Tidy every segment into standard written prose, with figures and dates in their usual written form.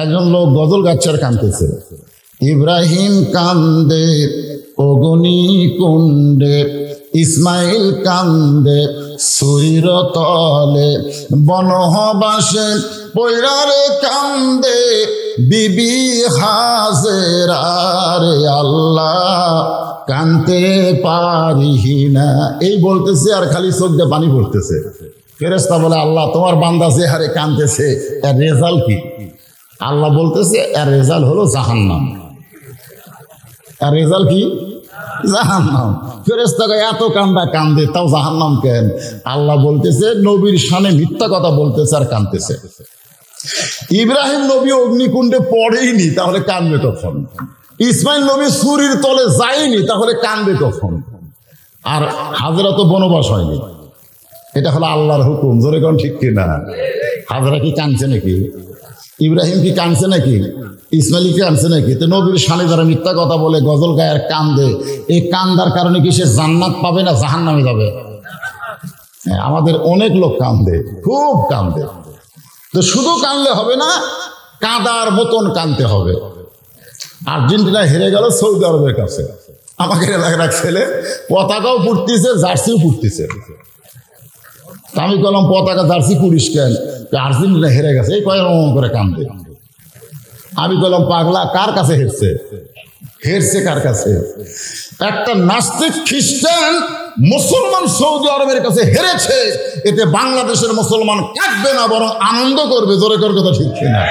একজন লোক গজল গাচ্ছে আর কাঁদতেছে, ইব্রাহিম কান্দে অগ্নি কুণ্ডে, ইসমাইল কান্দে সুরির তলে, বনবাসে পৈরারে কান্দে বিবি হাজেরা রে আল্লাহ কানতে পারি না। এই বলতেছে আর খালি চোখ দিয়ে পানি পড়তেছে। ফেরেশতা বলে, আল্লাহ তোমার বান্দা যে হারে কানতেছে এর রেজাল্ট কি? আল্লাহ বলতেছে এর রেজাল্ট হলো জাহান্নাম। এর রেজাল্ট কি? জাহান্নাম। ফেরেশতা এত কান্দা কান্দে তাও জাহান্নাম কেন? আল্লাহ বলতেছে নবীর শানে মিথ্যা কথা বলতেছে আর কান্দতেছে। ইব্রাহিম নবী অগ্নিকুণ্ডে পড়েইনি, তাহলে কানবে কখন? ইসমাইল নবী সুরির তলে যায়নি, তাহলে কানবে কখন? আর হাজেরা তো বনবাস হয়নি। এটা হলো আল্লাহর হুকুম। জোরে কোন ঠিক কিনা? হাজেরা কি কানছে নাকি? ইব্রাহিম কি কানছে নাকি? ইসমাইল কি কানছে নাকি? তো নবীর শানে যারা মিথ্যা কথা বলে, গজল গায়ে আর কান্দে, এই কান্দার কারণে কি সে জান্নাত পাবে না জাহান্নামে যাবে? আমাদের অনেক লোক কান্দে, খুব কান্দে। তো শুধু কানলে হবে না, কাঁদার মতন কানতে হবে। আর্জেন্টিনা হেরে গেল সৌদি আরবের কাছে। আমাকে এলাকার এক ছেলে পতাকাও ফুটতেছে, জার্সিও ফুটতেছে। আমি বললাম পতাকা জার্সি পুলিশ কেন? আর্জেন্টিনা হেরে গেছে, এই কয়েক করে কান্দে। আমি বললাম পাগলা, কার কাছে হেরছে? হেরছে কার কাছে? একটা নাস্তিক খ্রিস্টান মুসলমান সৌদি আরবের কাছে হেরেছে, এতে বাংলাদেশের মুসলমান কাঁদবে না, বরং আনন্দ করবে। জোরে কর কথা ঠিক কিনা?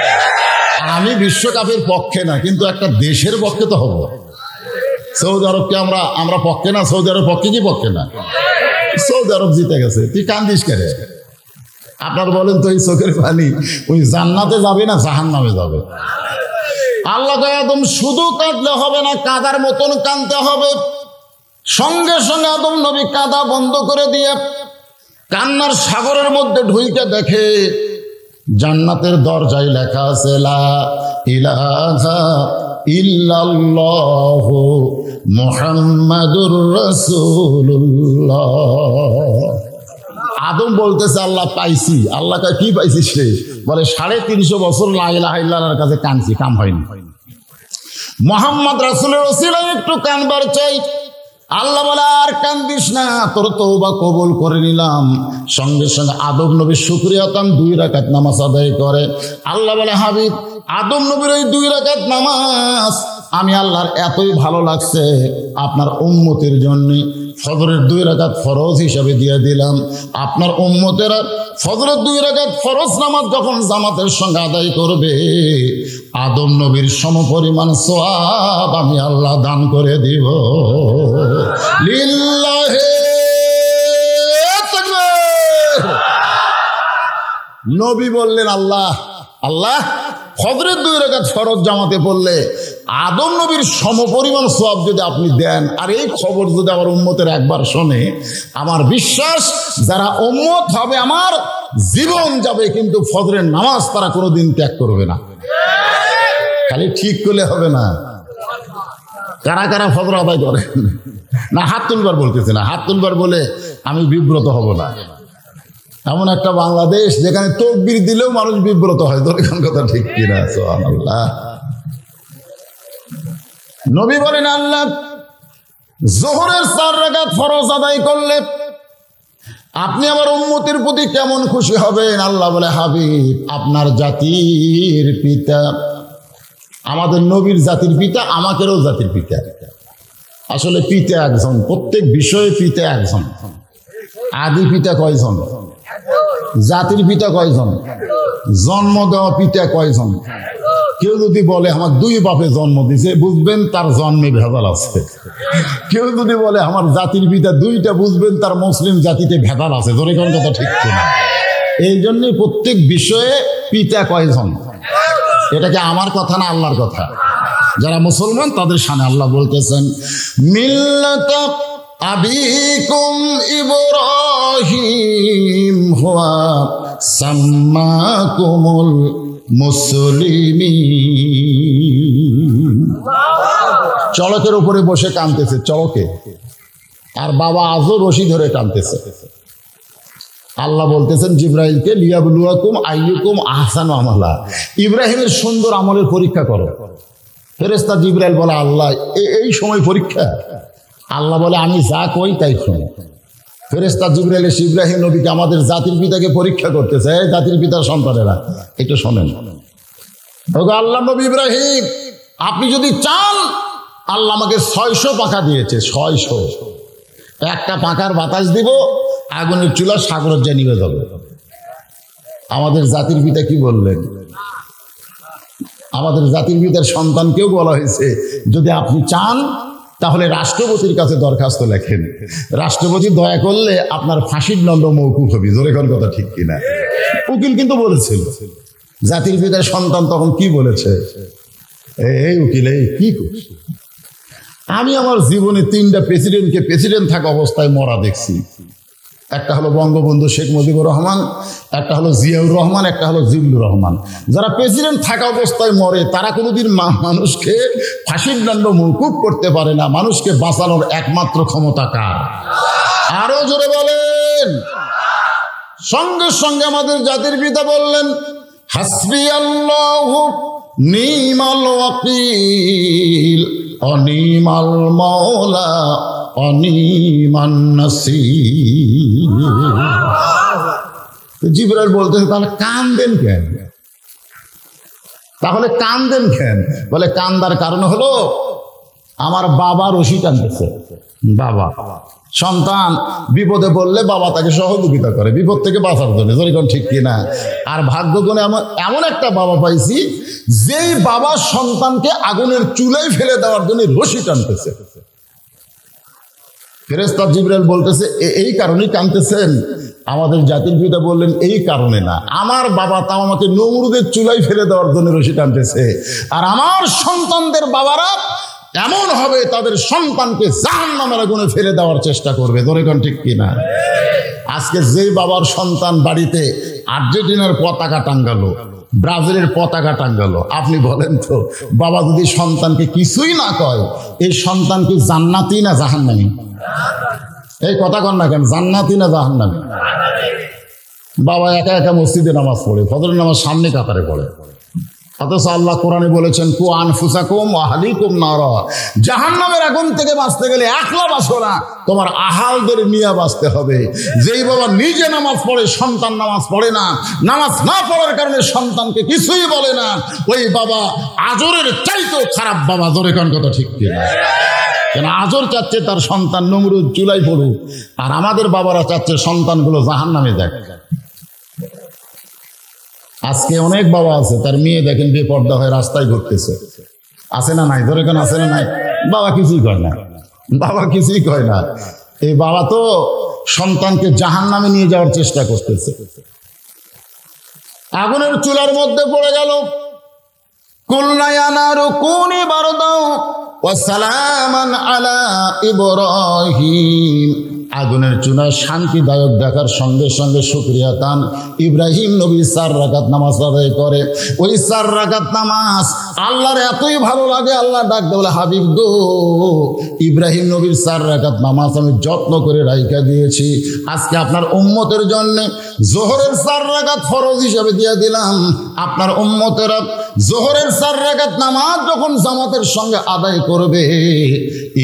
আমি বিশ্বকাপের পক্ষে না, কিন্তু একটা দেশের পক্ষে তো হবো। সৌদি আরবকে আমরা পক্ষে না? সৌদি আরব পক্ষে কি পক্ষে না? সৌদি আরব জিতে গেছে, তুই কান্দিস কেন? আপনার বলেন তো, এই চোখের পানি ওই জান্নাতে যাবে না জাহান্নামে যাবে? আল্লাহ একদম শুধু কাঁদলে হবে না, কাঁদার মতন কাঁদতে হবে। সঙ্গে সঙ্গে আদম নবী কাঁদা বন্ধ করে দিয়ে কান্নার সাগরের মধ্যে ঢুইকে দেখে জান্নাতের দরজায় লেখা আছে লা ইলাহা ইল্লাল্লাহু মুহাম্মাদুর রাসূলুল্লাহ। আদম বলতেছে আল্লাহ পাইছি। আল্লাহ কি পাইছিস রে? বলে 350 বছর লা ইলাহা ইল্লাল্লাহর কাছে কাঁদছি, কাম হয়নি। মুহাম্মদ রাসূলের ওসিলায় একটু কানবার চাই। আল্লাহ বলে আর কান্দিস না, তোর তওবা কবুল করে নিলাম। সঙ্গে সঙ্গে আদম নবীর শুকরিয়া তান 2 রাকাত নামাজ আদায় করে। আল্লাহ বলে হাবিব, আদম নবীর ওই 2 রাকাত নামাজ আমি আল্লাহর এতই ভালো লাগছে, আপনার উম্মতের জন্য ফজরের 2 রাকাত ফরজ হিসাবে দিয়ে দিলাম। আপনার উম্মতেরা ফজরের 2 রাকাত ফরজ নামাজ যখন জামাতের সঙ্গে আদায় করবে, আদম নবীর সমপরিমাণ সওয়াব আমি আল্লাহ দান করে দিব। লিল্লাহি তাকবীর। নবী বললেন আল্লাহ ফজরের 2 রাকাত ফরজ জামাতে পড়লে আদম নবীর সমপরিমাণ সওয়াব যদি আপনি দেন, আর এই খবর যদি আমার উম্মতের একবার শোনে, আমার বিশ্বাস যারা উম্মত হবে আমার জীবন যাবে, কিন্তু ফজরের নামাজ তারা কোনোদিন ত্যাগ করবে না। খালি ঠিক করলে হবে না। কারা কারা ফজর আদায় করে না? হাত তুলবার বলতেছে না, হাত তুলবার বলে আমি বিব্রত হব না। এমন একটা বাংলাদেশ যেখানে তাকবীর দিলেও মানুষ বিব্রত হয়। তোর কোন কথা ঠিক কিনা? সুবহানাল্লাহ। নবী বলেন আল্লাহ যোহরের 4 রাকাত ফরজ আদায় করলে আপনি আমার উম্মতের প্রতি কেমন খুশি হবেন? আল্লাহ বলে হাবিব, আপনার জাতির পিতা, আমাদের নবীর জাতির পিতা, আমাদেরও জাতির পিতা। আসলে পিতা একজন, প্রত্যেক বিষয়ে পিতা একজন। আদি পিতা কয়জন? জাতির পিতা কয়জন? জন্ম দেওয়া পিতা কয়জন? কেউ যদি বলে আমার 2 বাপে জন্ম দিছে, বুঝবেন তার জন্মে ভেজাল আছে। কেউ যদি বলে আমার জাতির পিতা 2টা, বুঝবেন তার মুসলিম জাতিতে ভেজাল আছে। ধরে কোন কথা ঠিক কিনা? এই জন্যই প্রত্যেক বিষয়ে পিতা কয়জন, এটাকে আমার কথা না আল্লাহর কথা। যারা মুসলমান তাদের সামনে আল্লাহ বলতেছেন মিল্লাত আবিকুম ইব্রাহিম হুয়া সাম্মাকুমুল মুসলিমিন। চড়কের উপরে বসে কাঁদতেছে, চড়কে আর বাবা আজও রশি ধরে টানতেছে। আল্লাহ বলতেছেন জিব্রাইলকে, লিয়াবলুয়াকুম আইয়ুকুম আহসানু আমালা, ইব্রাহিমের সুন্দর আমলের পরীক্ষা করো। ফেরেশতা জিব্রাইল বলে, আল্লাহ এই সময় পরীক্ষা? আল্লাহ বলে, আমি যা কই তাই শোনো। ফেরেশতা জিব্রাইল এসে ইব্রাহিম নবীকে, আমাদের জাতির পিতাকে পরীক্ষা করতেছে, জাতির পিতার সন্তানেরা একটু শোনেন। আল্লাহ নবী ইব্রাহিম, আপনি যদি চান, আল্লাহ আমাকে 600 পাখা দিয়েছে, 600। একটা পাখার বাতাস দিব, আগুনের চুলা সাগরের যে নিবে যাবে। আমাদের জাতির পিতা কি বললেন? আমাদের জাতির পিতার সন্তানকেও বলা হয়েছে, যদি আপনি চান তাহলে রাষ্ট্রপতির কাছে দরখাস্ত লেখেন, রাষ্ট্রপতি দয়া করলে আপনার ফাঁসির দণ্ড মওকুফ হবে। জোরে কোন কথা ঠিক কিনা? উকিল কিন্তু বলেছিল। জাতির পিতার সন্তান তখন কি বলেছে? এই উকিল, এই কি করছে? আমি আমার জীবনে 3টা প্রেসিডেন্টকে প্রেসিডেন্ট থাকা অবস্থায় মরা দেখছি। একটা হলো বঙ্গবন্ধু শেখ মুজিবুর রহমান, একটা হলো জিয়াউর রহমান, একটা হলো জিল্লুর রহমান। যারা প্রেসিডেন্ট থাকা অবস্থায় মরে তারা কোনোদিন মানুষকে ফাঁসির দণ্ড মওকুফ করতে পারে না। মানুষকে বাঁচানোর একমাত্র ক্ষমতা কার? আরো জোরে বলেন। সঙ্গে সঙ্গে আমাদের জাতির পিতা বললেন, হাসবি আল্লাহু নিমাল ওয়াকিল অনিমাল মাওলা অনিমান নাসির। জিবরাইল বলতেছে, তাহলে কান্দেন কেন? বলে, কান্দার কারণ হলো আমার বাবা রশি টানতেছে। বাবা, সন্তান বিপদে পড়লে বাবা তাকে সহযোগিতা করে বিপদ থেকে বাঁচার জন্য। যেরকম ঠিক কিনা? আর ভাগ্যগুণে এমন একটা বাবা পাইছি, যেই বাবা সন্তানকে আগুনের চুলায় ফেলে দেওয়ার জন্য রশি টানতেছে। ফেরেশতা জিবরাইল বলতেছে, এই কারণেই কাঁদতেছেন? আমাদের জাতির পিতা বললেন, এই কারণে না, আমার বাবা তাও আমাকে নমরুদের চুলায় ফেলে দেওয়ার জন্য রশি টানতেছে, আর আমার সন্তানদের বাবারা এমন হবে তাদের সন্তানকে জাহান্নামের আগুনে ফেলে দেওয়ার চেষ্টা করবে। ধরে কোন ঠিক কিনা? আজকে যেই বাবার সন্তান বাড়িতে আর্জেন্টিনার পতাকা টাঙ্গালো, ব্রাজিলের পতাকা টাঙ্গালো, আপনি বলেন তো, বাবা যদি সন্তানকে কিছুই না কয়, এই সন্তান কি জান্নাতি না জাহান্নামী? এই কথা কন না কেন? জান্নাতি না জাহান্নামী? বাবা একা একা মসজিদে নামাজ পড়ে, ফজরের নামাজ সামনে কাতারে পড়ে, অথচ আল্লাহ কোরআনে বলেছেন, কু আনফুসাকুম ওয়া আহলিকুম নারা, জাহান্নামের আগুন থেকে বাঁচতে গেলে একলা বাঁচো না, তোমার আহালদের নিয়ে বাঁচতে হবে। যেই বাবা নিজে নামাজ পড়ে, সন্তান নামাজ পড়ে না, নামাজ না পড়ার কারণে সন্তানকে কিছুই বলে না, ওই বাবা আজরের চাইতেও খারাপ বাবা। জোরে কোন কথা ঠিক কিনা? কেন আজর চাচ্ছে তার সন্তান নমরুদ চুলাই পড়ুক, আর আমাদের বাবারা চাচ্ছে সন্তানগুলো জাহান্নামে যাক। আজকে অনেক বাবা আছে, তার মেয়ে দেখেন বেপর্দা হয়ে রাস্তায় ঘুরতেছে, আছে না নাই? ধরে কেন আছে না নাই? বাবা কিছুই কয় না, বাবা কিছুই কয় না। এই বাবা তো সন্তানকে জাহান্নামে নিয়ে যাওয়ার চেষ্টা করতেছে। আগুনের চুলার মধ্যে পড়ে গেল। কুলনা ইয়া নারু কুনি বারদাও ওয়া সালামান আলা ইব্রাহিম। আগুনের চুলায় শান্তিদায়ক দেখার সঙ্গে সঙ্গে শুকরিয়া তান ইব্রাহিম নবী 4 রাকাত নামাজ আদায় করে। ওই 4 রাকাত নামাজ আল্লাহর এতই ভালো লাগে, আল্লাহ ডাক দেয়, বলে, হাবিব গো, ইব্রাহিম নবীর 4 রাকাত নামাজ আমি যত্ন করে রাইখা দিয়েছি, আজকে আপনার উম্মতের জন্য জোহরের 4 রাকাত ফরজ হিসাবে দিয়ে দিলাম। আপনার উম্মতেরা জোহরের 4 রাকাত নামাজ যখন জামাতের সঙ্গে আদায় করবে,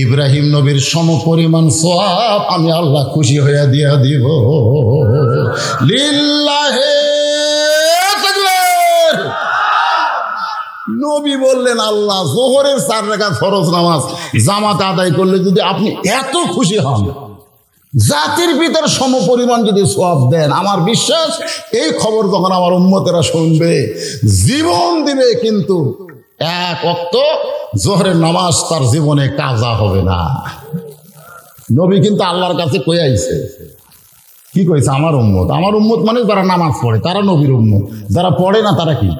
ইব্রাহিম নবীর সমপরিমাণ সওয়াব আমি আল্লাহ খুশি হইয়া দিয়া দিব। লিল্লাহে তাকবীর। নবী বললেন, আল্লাহ জোহরের 4 রাকাত ফরজ নামাজ জামাতে আদায় করলে যদি আপনি এত খুশি হন, জাতির পিতার সমপরিমাণ যদি সওয়াব দেন, আমার বিশ্বাস এই খবর যখন আমার উম্মতেরা শুনবে, জীবন দিবে, কিন্তু এক ওয়াক্ত জোহরের নামাজ তার জীবনে কাজা হবে না। নবী কিন্তু আল্লাহর কাছে কই আইছে, কি কইছে? আমার উম্মত। আমার উম্মত মানে যারা নামাজ পড়ে তারা নবীর উম্মত, যারা পড়ে না তারা কি?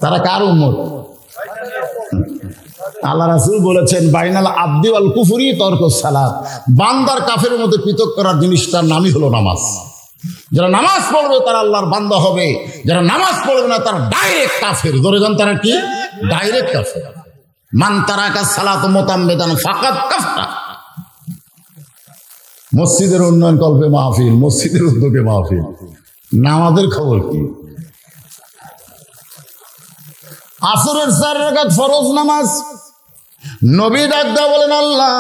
তারা কার উম্মত? আল্লাহ রাসূল বলেছেন, বাইনাল আবদি ওয়াল কুফরি তরকুস সালাত। বান্দার কাফের মধ্যে পৃথক করার জিনিসটার নামই হলো নামাজ। যারা নামাজ পড়বে তারা আল্লাহর বান্দা হবে, যারা নামাজ পড়বে না তারা ডাইরেক্ট কাফের। ধরে যান, তারা কি? ডাইরেক্ট কাফের। মান তারাকা সালাত মুতাম্মিদান ফাকাদ কাফারা। মসজিদের উন্নয়ন কল্পে মাহফিল, মসজিদের উদ্যোগে মাহফিল, নামাজের খবর কি? আসরের 4 রাকাত ফরজ নামাজ, নবী ডাক দেয়া বলেন, আল্লাহ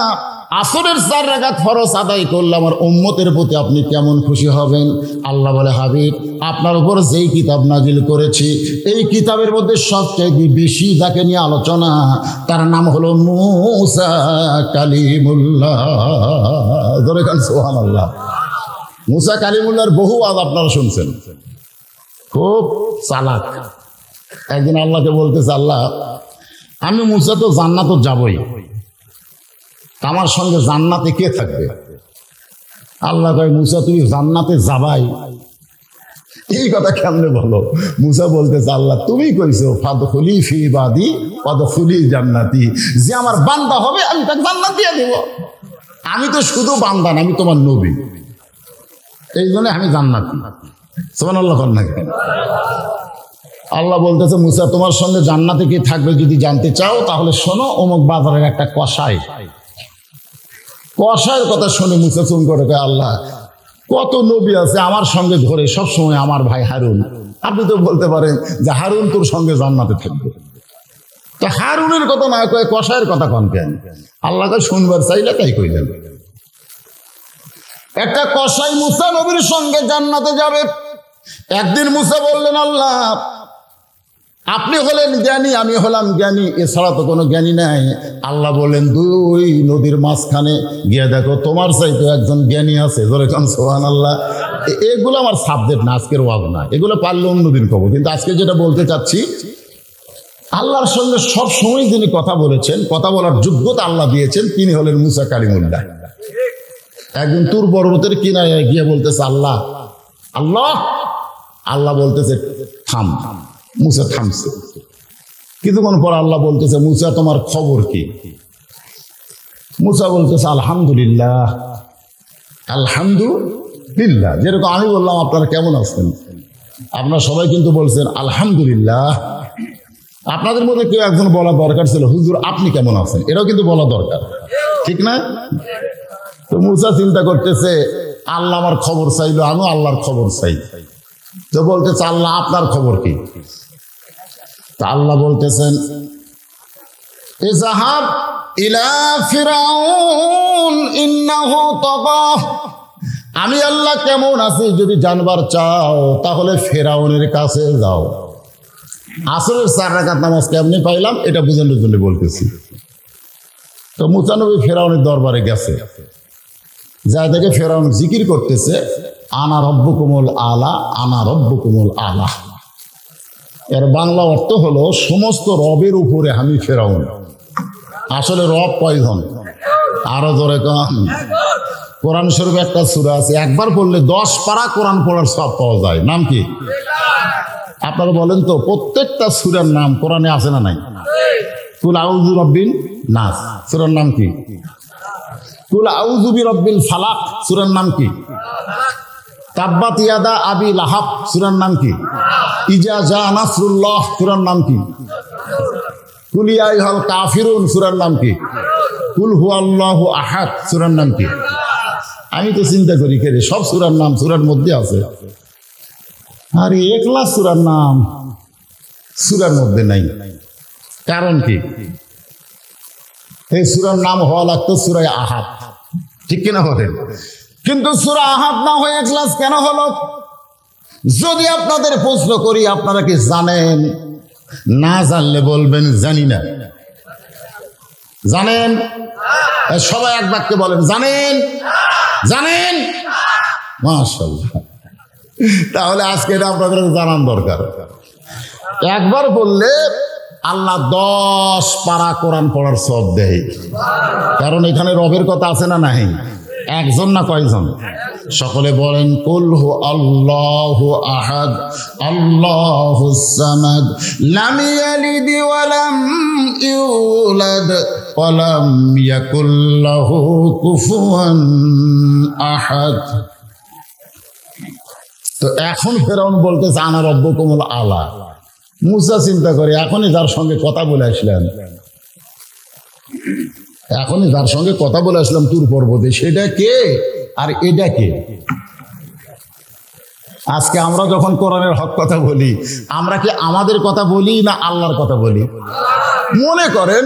আসরের 4 রাকাত ফরজ আদায় করলে আমার উম্মতের প্রতি আপনি কেমন খুশি হবেন? আল্লাহ বলে, হাবিব আপনার উপর যেই কিতাব নাজিল করেছি এই কিতাবের মধ্যে সবচেয়ে বেশি যাকে নিয়ে আলোচনা তার নাম হলো মুসা কালিমুল্লাহ। ধরে খান সুবহানাল্লাহ। মুসা কালিমুল্লাহর বহু আজ আপনারা শুনছেন, খুব চালাক। একদিন আল্লাহকে বলতেছে, আল্লাহ আমি মুসা তো জান্নাতে যাবই, আমার সঙ্গে জান্নাতে কে থাকবে? আল্লাহ কয়, মুসা তুমি জান্নাতে যাবাই, এই কথা কেমনে বলো? মুসা বলতেছে, আল্লাহ তুমি কইছো ফাদখুলি ফি ইবাদি ফাদখুলি জান্নাতি, যে আমার বান্দা হবে আমি তাকে জান্নাত দিয়ে দেব। আমি তো শুধু বান্দা না, আমি তোমার নবী, এই জন্য আমি জান্নাতি। সুবহানাল্লাহ। আল্লাহ বলতেছে, মুসা তোমার সঙ্গে জান্নাতে কে থাকবে যদি জানতে চাও তাহলে শোনো, অমুক বাজারের একটা কসাইয়ের কথা শুনে মুসা চুম করে কয়, আল্লাহ কত নবী আছে আমার সঙ্গে ধরে সবসময় আমার ভাই হারুন, আপনি তো বলতে পারেন যে হারুন তোর সঙ্গে জান্নাতে থাকবে, তো হারুনের কথা না কয় কসাইয়ের কথা কন কেন? আল্লাহ কয় শুনবার চাইলে তাই কইলেন। একটা কসাই মুসা নবীর সঙ্গে জান্নাতে যাবে। একদিন মুসা বললেন, আল্লাহ আপনি হলেন জ্ঞানী, আমি হলাম জ্ঞানী, এছাড়া তো কোনো জ্ঞানী নাই। আল্লাহ বলেন, 2 নদীর মাঝখানে গিয়ে দেখো তোমার চাইতে একজন জ্ঞানী আছে। ধরে কান সুবহানাল্লাহ। এগুলো আমার সাবজেক্ট না, আজকের ওয়াজ না, এগুলো পারলে অন্যদিন কব। কিন্তু আজকে যেটা বলতে চাচ্ছি, আল্লাহর সঙ্গে সব সময় যিনি কথা বলেছেন, কথা বলার যোগ্যতা আল্লাহ দিয়েছেন, তিনি হলেন মুসা কালিমুল্লাহ। একদিন তুর পর্বতের কিনারে গিয়ে বলতেছে, আল্লাহ আল্লাহ আল্লাহ বলতেছে থাম। মুসা থামছে। কিছুক্ষণ পর আল্লাহ বলতেছে, মুসা তোমার খবর কি? মুসা বলতেছে, আলহামদুলিল্লাহ আলহামদুলিল্লাহ। যেরকম আমি বললাম আপনারা কেমন আছেন, আপনারা সবাই কিন্তু বলছেন আলহামদুলিল্লাহ। আপনাদের মধ্যে কেউ একজন বলা দরকার ছিল, হুজুর আপনি কেমন আছেন, এটাও কিন্তু বলা দরকার, ঠিক না? তো মুসা চিন্তা করতেছে, আল্লাহ আমার খবর চাইলো, আমিও আল্লাহর খবর চাই। তো বলতেছে, আল্লাহ আপনার খবর কি? তা আল্লাহ বলতেছেন, ইযহাব ইলা ফিরাউন ইন্নাহু তাগা। আমি আল্লাহ কেমন আছি যদি জানবার চাও তাহলে ফেরাউনের কাছে যাও। আসরের 4 রাকাত নামাজ কেমনি পাইলাম এটা বুঝানোর জন্য বলতেছি। তো মুসা নবী ফেরাউনের দরবারে গেছে, যা দেখে ফেরাউন জিকির করতেছে, আনা রব্বুকুমুল আলা, আনা রব্বুকুমুল আলা। এর বাংলা অর্থ হলো সমস্ত রবের উপরে আমি ফেরাউন। আসলে রব কয়জন? আরো জোরে কন। কোরআন শরীফে একটা সূরা আছে, একবার পড়লে 10 পারা কোরআন পড়ার সব পাওয়া যায়। নাম কি? আপনারা বলেন তো, প্রত্যেকটা সূরার নাম কোরআনে আছে না নাই? কুল আউযু বিরাব্বিন নাস সূরার নাম কি? কুল আউযু বিরাব্বিল ফালাক সূরার নাম কি? তাব্বাত ইয়াদা আবি লাহাব সূরার নাম কি? ইজা জা নাসরুল্লাহ সূরার নাম কি? কুল ইয়া আইয়ুহাল কাফিরুন সূরার নাম কি? কুল হুয়াল্লাহু আহাদ সূরার নাম কি? আমি তো চিন্তা করি কে সব সূরার নাম সূরার মধ্যে আছে, আর ইখলাস সূরার নাম সূরার মধ্যে নাই। কারণ কি? এই সূরার নাম হওয়া লাগতো সূরা আহাদ, ঠিক কিনা বলেন? কিন্তু সূরা আহাদ না হয়ে ইখলাস কেন হলো? যদি আপনাদের প্রশ্ন করি, আপনারা কি জানেন? না জানলে বলবেন জানি না। জানেন? সবাই এক বাক্যে বলেন জানেন। জানেন? মাশাআল্লাহ। তাহলে আজকে এটা আপনাদের জানান দরকার। একবার বললে আল্লাহ 10 পারা কোরআন পড়ার সওয়াব দেয়। কারণ এখানে রবের কথা আছে না নাই? একজন না কয়জন? সকলে বলেন কুল হু আল্লাহু আহাদ আল্লাহুস সামাদ লাম ইয়ালিদ ওয়া লাম ইউলাদ ওয়া লাম ইয়াকুল লাহু কুফুয়ান আহাদ। তো এখন ফেরাউন বলতেছে আনা রব্বুকুমুল আলা। মুসা চিন্তা করে, এখনই যার সঙ্গে কথা বলে আসলাম, তুর পর্বতে, সেটা কে? আর এটা কে? আজকে আমরা যখন কোরআনের হক কথা বলি, আমরা কি আমাদের কথা বলি না আল্লাহর কথা বলি? মনে করেন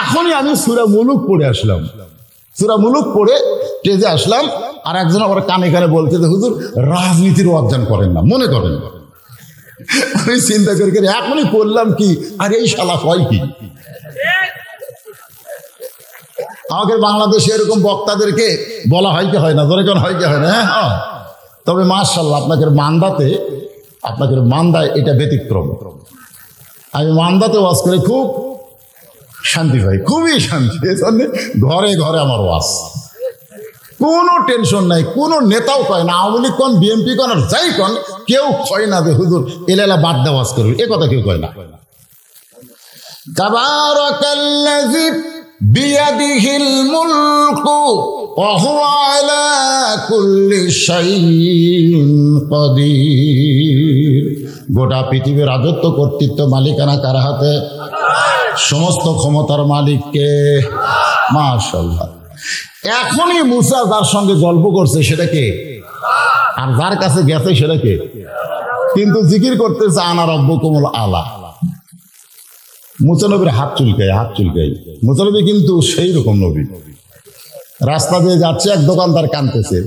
এখনই আমি সূরা মুলুক পড়ে আসলাম, সূরা মুলুক পড়ে স্টেজে আসলাম, আর একজন আবার কানে কানে বলতে যে হুজুর রাজনীতির অর্জন করেন না, মনে করেন। আমি চিন্তা করি এখনই করলাম কি, আর এই শালা হয় কি? আমাদের বাংলাদেশে এরকম বক্তাদেরকে বলা হয় কি হয় না? ধরে কেন হয় কি হয় না? হ্যাঁ, তবে মাশাআল্লাহ আপনাদের মান্দায় এটা ব্যতিক্রম। আমি মান্দাতে ওয়াজ করে খুব শান্তি পাই, খুবই শান্তি। এই জন্য ঘরে ঘরে আমার ওয়াজ, কোনো টেনশন নাই। কোনো নেতাও কয় না, আওয়ামী লীগ কোন বিএনপি কোন আর যাই কোন, কেউ কয় না যে হুজুর এলালা বাদ দেওয়া ওয়াজ করুন, এ কথা কেউ কয় না। তাবারাকাল্লাযী বিয়াদিহিল মুলকু ওয়া হুয়া আলা কুল্লি শাইইন কাদির। গোটা পৃথিবীর রাজত্ব, কর্তৃত্ব, মালিকানা কার হাতে? সমস্ত ক্ষমতার মালিককে। মাশাআল্লাহ। এখনই মুসা যার সঙ্গে গল্প করছে সেটা কে? আর যার কাছে গেছে সেটা কে? কিন্তু জিকির করতেছে আনা রব্বুকুমুল আলা। মুসা নবীর হাত চুলকায়। মুসা নবী কিন্তু সেই রকম নবী। রাস্তা দিয়ে যাচ্ছে, এক দোকানদার কাঁদতেছে।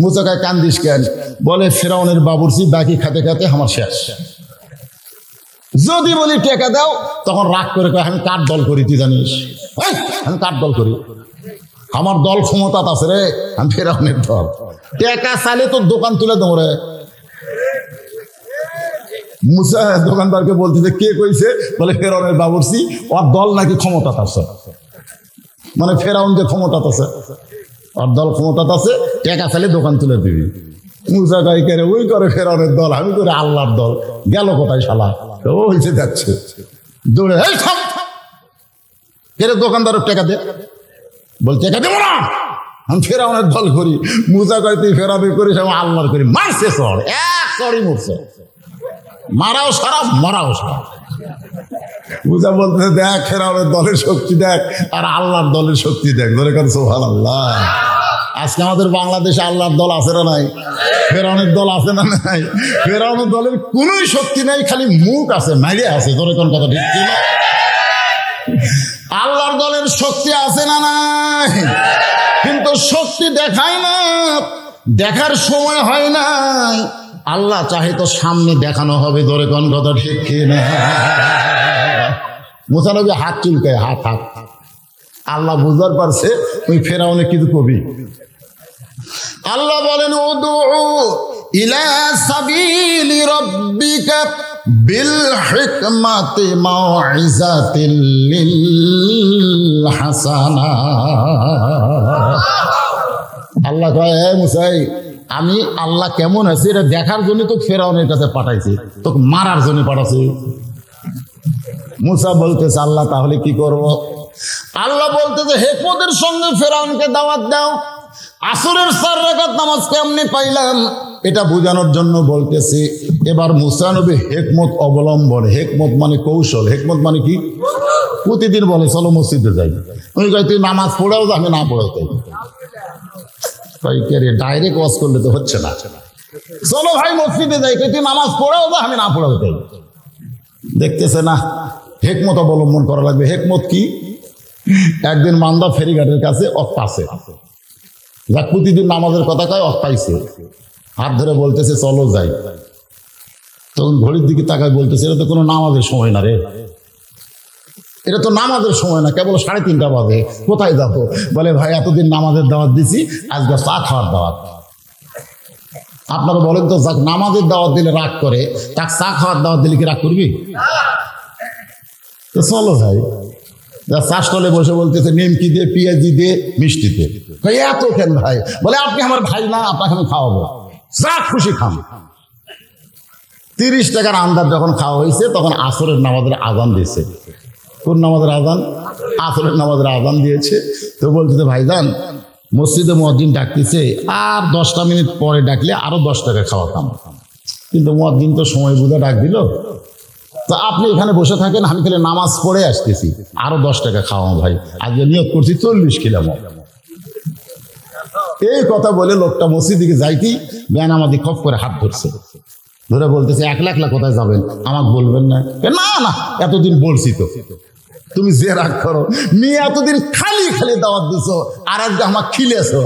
মুসা কয় কান্দিস কেন? বলে ফেরাউনের বাবুর্চি বাকি খাতে খাতে আমার শেষ। যদি বলি টেকা দাও, তখন রাগ করে কয় আমি কার দল করি তুই জানিস? আমি কার দল করি? আমার দল ক্ষমতা আছে রে, আমি ফেরাউনের দল। টেকা চাইলে তোর দোকান তুলে দেবো রে। মুসা দোকানদারকে বলতেছে কে কইছে? বলে ফেরাউনের বাবুর্চি, ওর দল নাকি ক্ষমতা আছে। মানে ফেরাউন যে ক্ষমতা আছে, ওর দল ক্ষমতা আছে, টেকা চাইলে দোকান তুলে দিবি। মুসা কয় কে রে? ওই করে ফেরাউনের দল, আমি করে আল্লাহর দল। গেল কোথায় শালা? ও হয়েছে যাচ্ছে দৌড়ে, এই থাম কে রে? দোকানদারের টাকা দে। বল টাকা দেবো না, আমি ফেরাউনের দল করি। মুসা কয় তুই ফেরাউনের করিস, আমি আল্লাহর করি। মারছে চড়, এক চড়ই মরছে। মারাও সারা, মরাও সারা। মুসা বলতেছে দেখ ফেরাউনের দলের শক্তি দেখ, আর আল্লাহর দলের শক্তি দেখ। ধরে কার সুবহানাল্লাহ। আজকে আমাদের বাংলাদেশে আল্লাহর দল আছে না নাই? ফেরাউনের দল আছে না নাই? ফেরাউনের দলের কোন শক্তি নাই, খালি মুখ আছে, মাইরে আছে। ধরে কোন কথা ঠিক ছিল? আল্লাহর দলের শক্তি আছে না নাই? কিন্তু শক্তি দেখায় না, দেখার সময় হয় না। আল্লাহ চাহে তো সামনে দেখানো হবে। ধরে কোন কথা ঠিক কিনা? মুসা নবী হাত চুলকায়, হাত। আল্লাহ বুঝার পারছে ওই ফেরাউনে কিছু কবি। আল্লাহ বলেন উদউ ইলা সাবিলি রাব্বিকা বিল হিকমাতি মাউইজাতিল লিল হাসানা। আল্লাহ কয় হে মুসা, আমি আল্লাহ কেমন আছি এটা দেখার জন্য তো ফেরাউনের কাছে পাঠাইছি, তোকে মারার জন্য পাঠাইছি। মুসা বলতেছে আল্লাহ তাহলে কি করব? আল্লাহ বলতেছে হিকমতের সঙ্গে ফেরাউনকে দাওয়াত দাও। আসরের 4 রাকাত নামাজ কেমনে পাইলাম এটা বোঝানোর জন্য বলতেছি। এবার মুসা নবী হিকমত অবলম্বন, হিকমত মানে কৌশল, হিকমত মানে কি? প্রতিদিন বলে চলো মসজিদে যাই। উনি কয় তুই নামাজ পড়াও, আমি না পড়াও তাই। ডাইরেক্ট ওয়াজ করলে তো হচ্ছে না। চলো ভাই মসজিদে যাই, তুই নামাজ পড়াও, আমি না পড়াও তাই। দেখতেছে না হিকমত অবলম্বন করা লাগবে। হিকমত কি? একদিন মান্দা ফেরিঘাটের কাছে পাশে যা প্রতিদিন নামাজের কথা কয়, পাইছে, হাত ধরে বলতেছে চলো যাই। তখন ঘড়ির দিকে তাকায় বলতেছে এটা তো কোনো নামাজের সময় না রে, এটা তো নামাজের সময় না, কেবল 3:30 বাজে, কোথায় যাবো? বলে ভাই এতদিন নামাজের দাওয়াত দিছি, আজকে চা খাওয়ার দাওয়াত। আপনারা বলেন তো, যাক নামাজের দাওয়াত দিলে রাগ করে, তাক চা খাওয়ার দাওয়াত দিলে কি রাগ করবি? তো চলো ভাই। চা স্টলে বসে বলতেছে নিমকি দিয়ে, পেঁয়াজি দিয়ে, মিষ্টি দিয়ে। এত কেন ভাই? বলে আপনি আমার ভাই না, আপনাকে আমি খাওয়াবো, যা খুশি খান। 30 টাকার আন্দাজ যখন খাওয়া হয়েছে, তখন আসরের নামাজের আজান দিয়েছে। কোন নামাজের আজান? আসরের নামাজের আজান দিয়েছে। তো বলতেছে ভাইজান মসজিদে মুয়াজ্জিন ডাকতেছে, আর 10টা মিনিট পরে ডাকলে আরো 10 টাকা খাওয়াতাম, কিন্তু মুয়াজ্জিন তো সময় বুঝে ডাক দিল। তো আপনি এখানে বসে থাকেন, আমি খালি নামাজ পড়ে আসতেছি, আরো 10 টাকা খাওয়াম ভাই। আজকে নিয়োগ করছি 40 কিলো। এই কথা বলে লোকটা মসজিদ দিকে যাইতেই বেনামাজি খপ করে হাত ধরছে, ধরে বলতেছে একলা একলা কোথায় যাবেন, আমাকে বলবেন না? না না, এতদিন বলছি তো, তুমি যে রাগ করো, মেয়ে এতদিন খালি খালি দাওয়াত দিছো, আর আজকে আমাকে খিলেছো,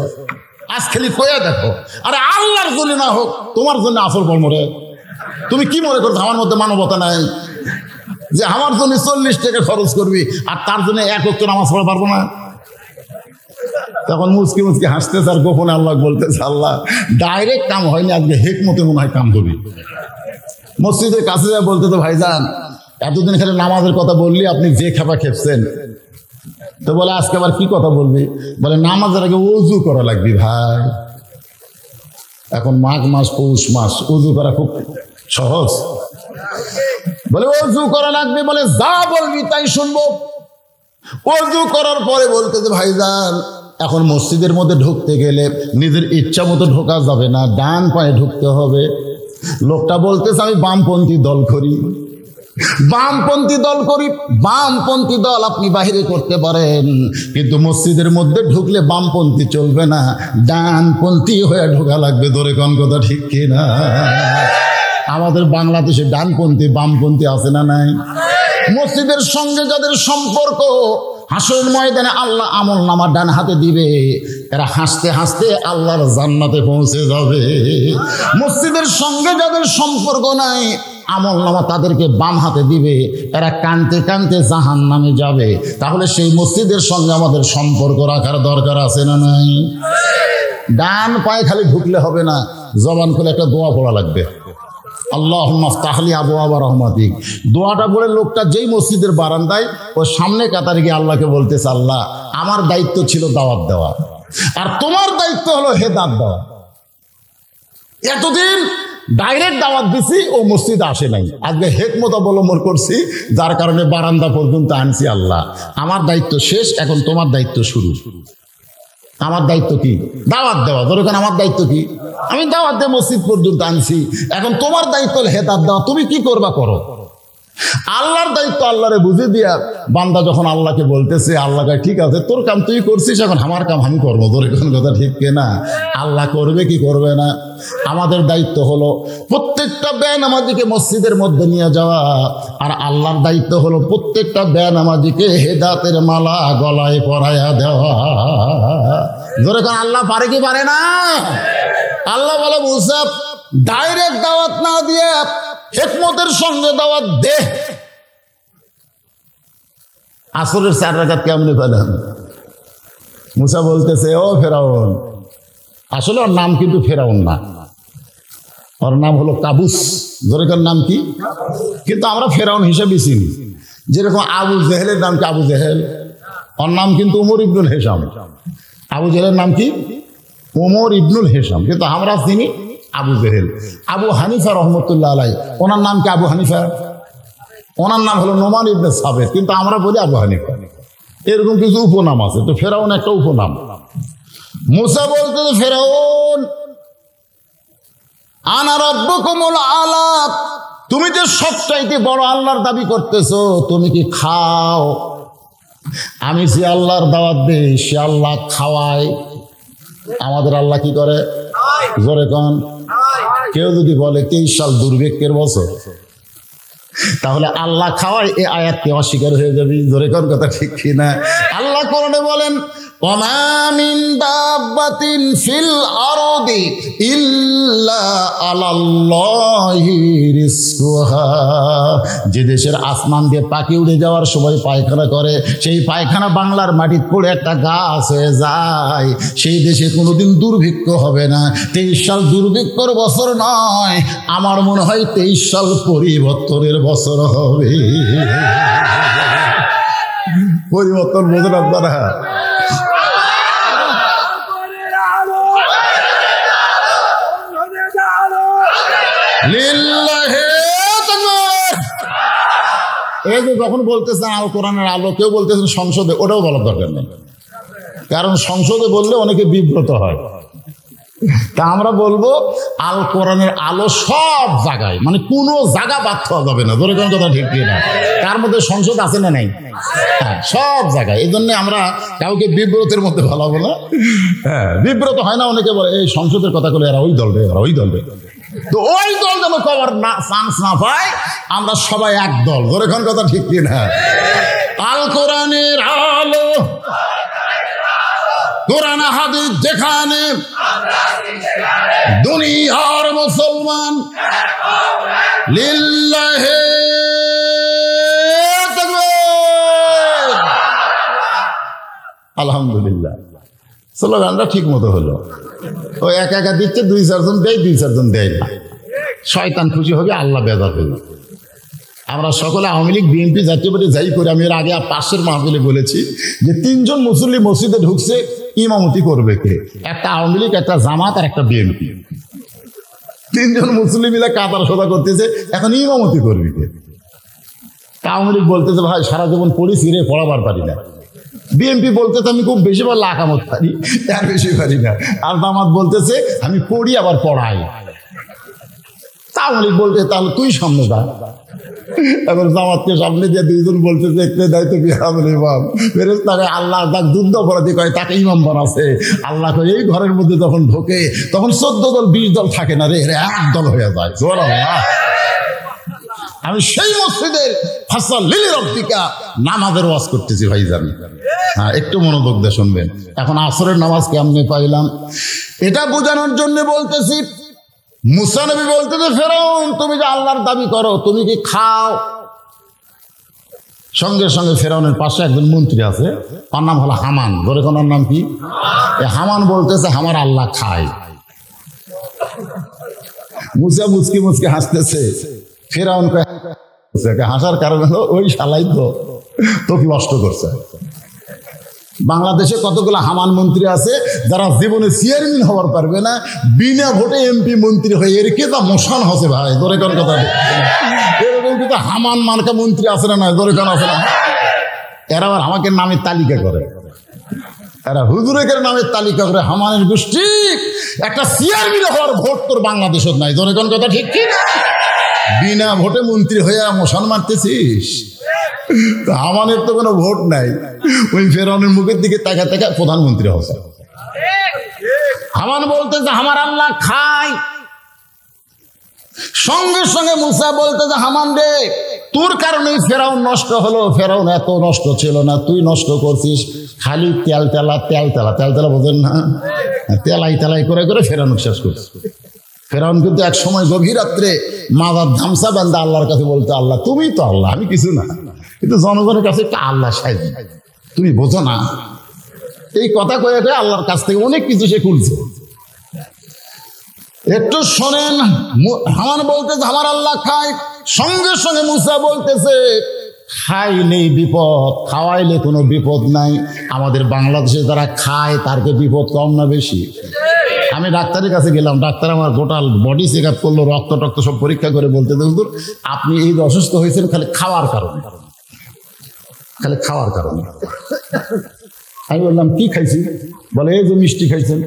আজ খালি কয়া দেখো। আরে আল্লাহর জন্য না হোক, তোমার জন্য আসল মরে। তুমি কি মনে করছো আমার মধ্যে মানবতা নাই? যে আমার জন্য 40 টাকা খরচ করবি আর তার জন্য 1 ওয়াক্ত নামাজ পড়া পারবো না? তখন মুচকি মুচকি হাসতেছে আর গোপনে আল্লাহ বলতেছে, আল্লাহ ডাইরেক্ট কাম হয়নি, আজকে হেকমতে মনে হয় কাম ধরি। মসজিদের কাছে যা বলতে তো ভাইজান এতদিন খালি নামাজের কথা বললি, আপনি যে খাবার খেপছেন। তো বলে আজকে আবার কি কথা বলবি? বলে নামাজের আগে ওযু করা লাগবে ভাই। এখন মাঘ মাস পৌষ মাস, ওযু করা খুব সহজ। বলে ওযু করা লাগবে, বলে যা বলবি তাই শুনবো। ওযু করার পরে বলতে যে ভাইজান এখন মসজিদের মধ্যে ঢুকতে গেলে নিজের ইচ্ছা মতো ঢোকা যাবে না, ডান পায়ে ঢুকতে হবে। লোকটা বলতেছে আমি বামপন্থী দল করি, বামপন্থী দল করি। বামপন্থী দল আপনি বাহিরে করতে পারেন, কিন্তু মসজিদের মধ্যে ঢুকলে বামপন্থী চলবে না, ডানপন্থী হয়ে ঢোকা লাগবে। ধরে কোন কথা ঠিক কিনা? আমাদের বাংলাদেশে ডানপন্থী বামপন্থী আছে না নাই? মসজিদের সঙ্গে যাদের সম্পর্ক, হাসরের ময়দানে আল্লাহ আমল নামা ডান হাতে দিবে, এরা হাসতে হাসতে আল্লাহর জান্নাতে পৌঁছে যাবে। মসজিদের সঙ্গে যাদের সম্পর্ক নাই, আমল নামা তাদেরকে বাম হাতে দিবে, এরা কানতে কানতে জাহান্নামে যাবে। তাহলে সেই মসজিদের সঙ্গে আমাদের সম্পর্ক রাখার দরকার আছে না নাই? ডান পায়ে খালি ঢুকলে হবে না, জবান খুলে একটা দোয়া পড়া লাগবে, আল্লাহুম্মা আফতাহলি আবওয়াবা রাহমাতিক। দোয়াটা পড়ে লোকটা যেই মসজিদের বারান্দায় ও সামনে কাতারে গিয়ে আল্লাহকে বলতেছে, আল্লাহ আমার দায়িত্ব ছিল দাওয়াত দেওয়া, আর তোমার দায়িত্ব হলো হেদায়েত দেওয়া। এতদিন ডাইরেক্ট দাওয়াত দিছি, ও মসজিদে আসে নাই, আজকে হিকমত অবলম্বন করছি, যার কারণে বারান্দা পর্যন্ত আনছি। আল্লাহ আমার দায়িত্ব শেষ, এখন তোমার দায়িত্ব শুরু। আমার দায়িত্ব কি? দাওয়াত দেওয়া। ধরো আমার দায়িত্ব কি? আমি দাওয়াত দিয়ে মসজিদ পর্যন্ত আনছি, এখন তোমার দায়িত্ব হেদায়েত দেওয়া, তুমি কি করবা করো। আল্লাহর দায়িত্ব আল্লাহরে বুঝে দিয়া বান্দা যখন আল্লাহকে বলতেছে, আল্লাহকে ঠিক আছে তোর কাম তুই করছিস, এখন আমার কাম আমি করবো। ধরে কোন কথা ঠিক কিনা? আল্লাহ করবে কি করবে না? আমাদের দায়িত্ব হলো প্রত্যেকটা বেনামাজিকে মসজিদের মধ্যে নিয়ে যাওয়া, আর আল্লাহর দায়িত্ব হলো প্রত্যেকটা বেনামাজিকে হেদায়েতের মালা গলায় পরাইয়া দেওয়া। ধরে কোন আল্লাহ পারে কি পারে না? আল্লাহ বলে মুসা ডাইরেক্ট দাওয়াত না দিয়ে হিকমতের সঙ্গে দাওয়াত দে। আসরের 4 রাকাত কেমনে পেলেন? মুসা বলতেছে, ও ফেরাউন, আসলে ওর নাম কিন্তু ফেরাউন না, ওর নাম হলো কাবুস। জোরেকার নাম কি? কিন্তু আমরা ফেরাউন হিসেবে চিনি। যেরকম আবু জেহেলের নাম কি আবু জেহেল, ওর নাম কিন্তু উমর ইবনুল হেশাম। আবু জেহেলের নাম কি? উমর ইবনুল হেশাম, কিন্তু আমরা চিনি আবু জেহেল। আবু হানিফা রহমতুল্লাহ আলাইহি, ওনার নাম কি আবু হানিফা? ওনার নাম হলো নোমান ইবনে সাবের, কিন্তু আমরা বলি আবু হানিফা। এরকম কিছু উপনাম আছে, তো ফেরাউন একটা উপনাম। মুসা বলতে ফেরাউন আনা রাব্বুকুমুল আলা, তুমি যে সবচাইতে বড় আল্লাহর দাবি করতেছো, তুমি কি খাও? আমি যে আল্লাহর দাওয়াত দিই সে আল্লাহ খাওয়ায়। আমাদের আল্লাহ কি করে? জোরে কন। কেউ যদি বলে 23 সাল দুর্ভিক্ষের বছর, তাহলে আল্লাহ খাওয়ায়, এই আয়াতকে অস্বীকার হয়ে যাবে। জোরে কন কথা ঠিক কিনা? আল্লাহ কোরআনে বলেন, ওমা মিন দাব্বাতিন ফিল আরদি ইল্লা আলাল্লাহি রিজকুহা। যে দেশের আসমান দিয়ে পাখি উড়ে যাওয়ার সময় পায়খানা করে, সেই পায়খানা বাংলার মাটিতে পড়ে একটা গাছ হয়ে যায়, সেই দেশে কোনোদিন দুর্ভিক্ষ হবে না। 23 সাল দুর্ভিক্ষর বছর নয়, আমার মনে হয় 23 সাল পরিবর্তনের বছর হবে। পরিবর্তন বোঝেন আপনারা? এই যে যখন বলতেছেন আল কোরআনের আলো, কেউ বলতেছেন সংসদে, ওটাও বলার দরকার নেই, কারণ সংসদে বললে অনেকে বিব্রত হয়। তা আমরা বলবো আল কোরআনের আলো সব জায়গায়, মানে কোনো জায়গা বাদ খাওয়া যাবে না। ধরে কোন কথা ঠিক না, তার মধ্যে সংসদ আছে না নাই? হ্যাঁ, সব জায়গায়। এই জন্য আমরা কাউকে বিব্রতের মধ্যে ভালাবো না। হ্যাঁ, বিব্রত হয় না, অনেকে বলে এই সংসদের কথা বলে এরা ওই দল রে, এরা ওই দল রে। তো ওই দল যেন কভার না, চান্স না পায়। আমরা সবাই এক দল। ধরে কোন কথা ঠিক না। আল কোরআনের আলো, কোরআন হাদিস যেখানে, দুনিয়ার মুসলমান লিল্লাহে তাকবীর। আলহামদুলিল্লাহ, স্লোগানটা ঠিক মতো হলো। ও একা একা দিচ্ছে, 2-4 জন দেয়, 2-4 জন দেয় না। শয়তান খুশি হবে, আল্লাহ বেজার হবে। আমরা সকলে আওয়ামী লীগ বিএনপি জাতীয় পার্টি যাই করে, আমি এর আগে পাশের মাহফিলে বলেছি যে 3 জন মুসল্লি মসজিদে ঢুকছে, ইমামতি করবে কে? একটা আওয়ামী লীগ, একটা জামাত আর একটা বিএনপি। 3 জন মুসল্লি মিলে কাতার সোজা করতেছে, এখন ইমামতি করবে কে? আওয়ামী লীগ বলতেছে ভাই সারা জীবন পড়েছি রে, পড়াবার পারি না। বিএনপি বলতেছে আমি খুব বেশি বার লাকামত পারি, আর বেশি পারি না। আর জামাত বলতেছে আমি পড়ি আবার পড়াই। আওয়ামী লীগ বলতে তাহলে তুই সামনে যা। এবার জামাতকে সামনে দিয়ে 2 জন বলতেছে একটু দায়িত্ব বিহাবুল ইমাম ফেরেশতাকে আল্লাহ তাক যুদ্ধ অপরাধী কয়, তাকে ইমাম বানাচ্ছে আল্লাহ। এই ঘরের মধ্যে যখন ঢোকে তখন 14 দল 20 দল থাকে না রে, এক দল হয়ে যায়। সুবহানাল্লাহ। আমি সেই মসজিদের ফাসাল লিলি রব্বিকা নামাজের ওয়াজ করতেছি ভাইজান। হ্যাঁ, একটু মনোযোগ দিয়ে শুনবেন। এখন আসরের নামাজ কেমনে পাইলাম এটা বোঝানোর জন্য বলতেছি। মুসা নবী বলতেছে ফেরাউন তুমি যে আল্লাহর দাবি করো, তুমি কি খাও? সঙ্গে সঙ্গে ফেরাউনের পাশে একজন মন্ত্রী আছে, তার নাম হলো হামান। ধরে কোনার নাম কি? হামান বলতেছে আমার আল্লাহ খায়। মুসা মুচকি মুচকি হাসতেছে। ফেরাউন হাসার কারণ হলো ওই শালাই তো তোকে নষ্ট করছে। বাংলাদেশে কতগুলো হামান মন্ত্রী আছে যারা জীবনে চেয়ারম্যান হওয়ার পারবে না, বিনা ভোটে এমপি মন্ত্রী হয়ে এর কে তা মোশন হসে ভাই। ধরে কোন কথা, এরকম কিন্তু হামান মার্কা মন্ত্রী আছে না? নয়, ধরে কোন আছে না? এরা আবার আমাকে নামের তালিকা করে, এরা হুজুরের নামের তালিকা করে। হামানের গোষ্ঠী একটা চেয়ারম্যান হওয়ার ভোট তোর বাংলাদেশত নাই। ধরে কোন কথা ঠিক কি? বিনা ভোটে মন্ত্রী হয়ে মোশন মারতেছিস। হামানের তো কোনো ভোট নাই, ওই ফেরাউনের মুখের দিকে তাকা তাকা প্রধানমন্ত্রী হচ্ছে। হামান বলতেছে আমার আল্লাহ খায়। সঙ্গে সঙ্গে মুসা বলতেছে হামান রে তোর কারণেই ফেরাউন নষ্ট হলো। ফেরাউন এত নষ্ট ছিল না, তুই নষ্ট করছিস। খালি তেল তেলা তেল তেলা তেল তেলা বোঝেন না? তেলাই তেলাই করে করে ফেরাউন শেষ করছে। ফেরাউন কিন্তু এক সময় গভীর রাত্রে মাথার ধামসা বান্ধা আল্লাহর কাছে বলতে, আল্লাহ তুমি তো আল্লাহ, আমি কিছু না, কিন্তু জনগণের কাছে একটা আল্লাহ সাহেব, তুমি বোঝো না? এই কথা কয়ে কয়ে আল্লাহর কাছ থেকে অনেক কিছু সে খুলছে। একটু শোনেন, হামান বলতেছে আমার আল্লাহ খায়। সঙ্গে সঙ্গে মুসা বলতেছে খাইলেই বিপদ, খাওয়াইলে কোনো বিপদ নাই। আমাদের বাংলাদেশে যারা খায় তার বিপদ কম না বেশি? আমি ডাক্তারের কাছে গেলাম, ডাক্তার আমার গোটাল বডি চেক আপ করলো, রক্ত টক্ত সব পরীক্ষা করে বলতে হুজুর আপনি এই অসুস্থ হয়েছেন খালি খাওয়ার কারণে, খালি খাওয়ার কারণে। আমি বললাম কি খাইছি? বলে এই যে মিষ্টি খাইছেন,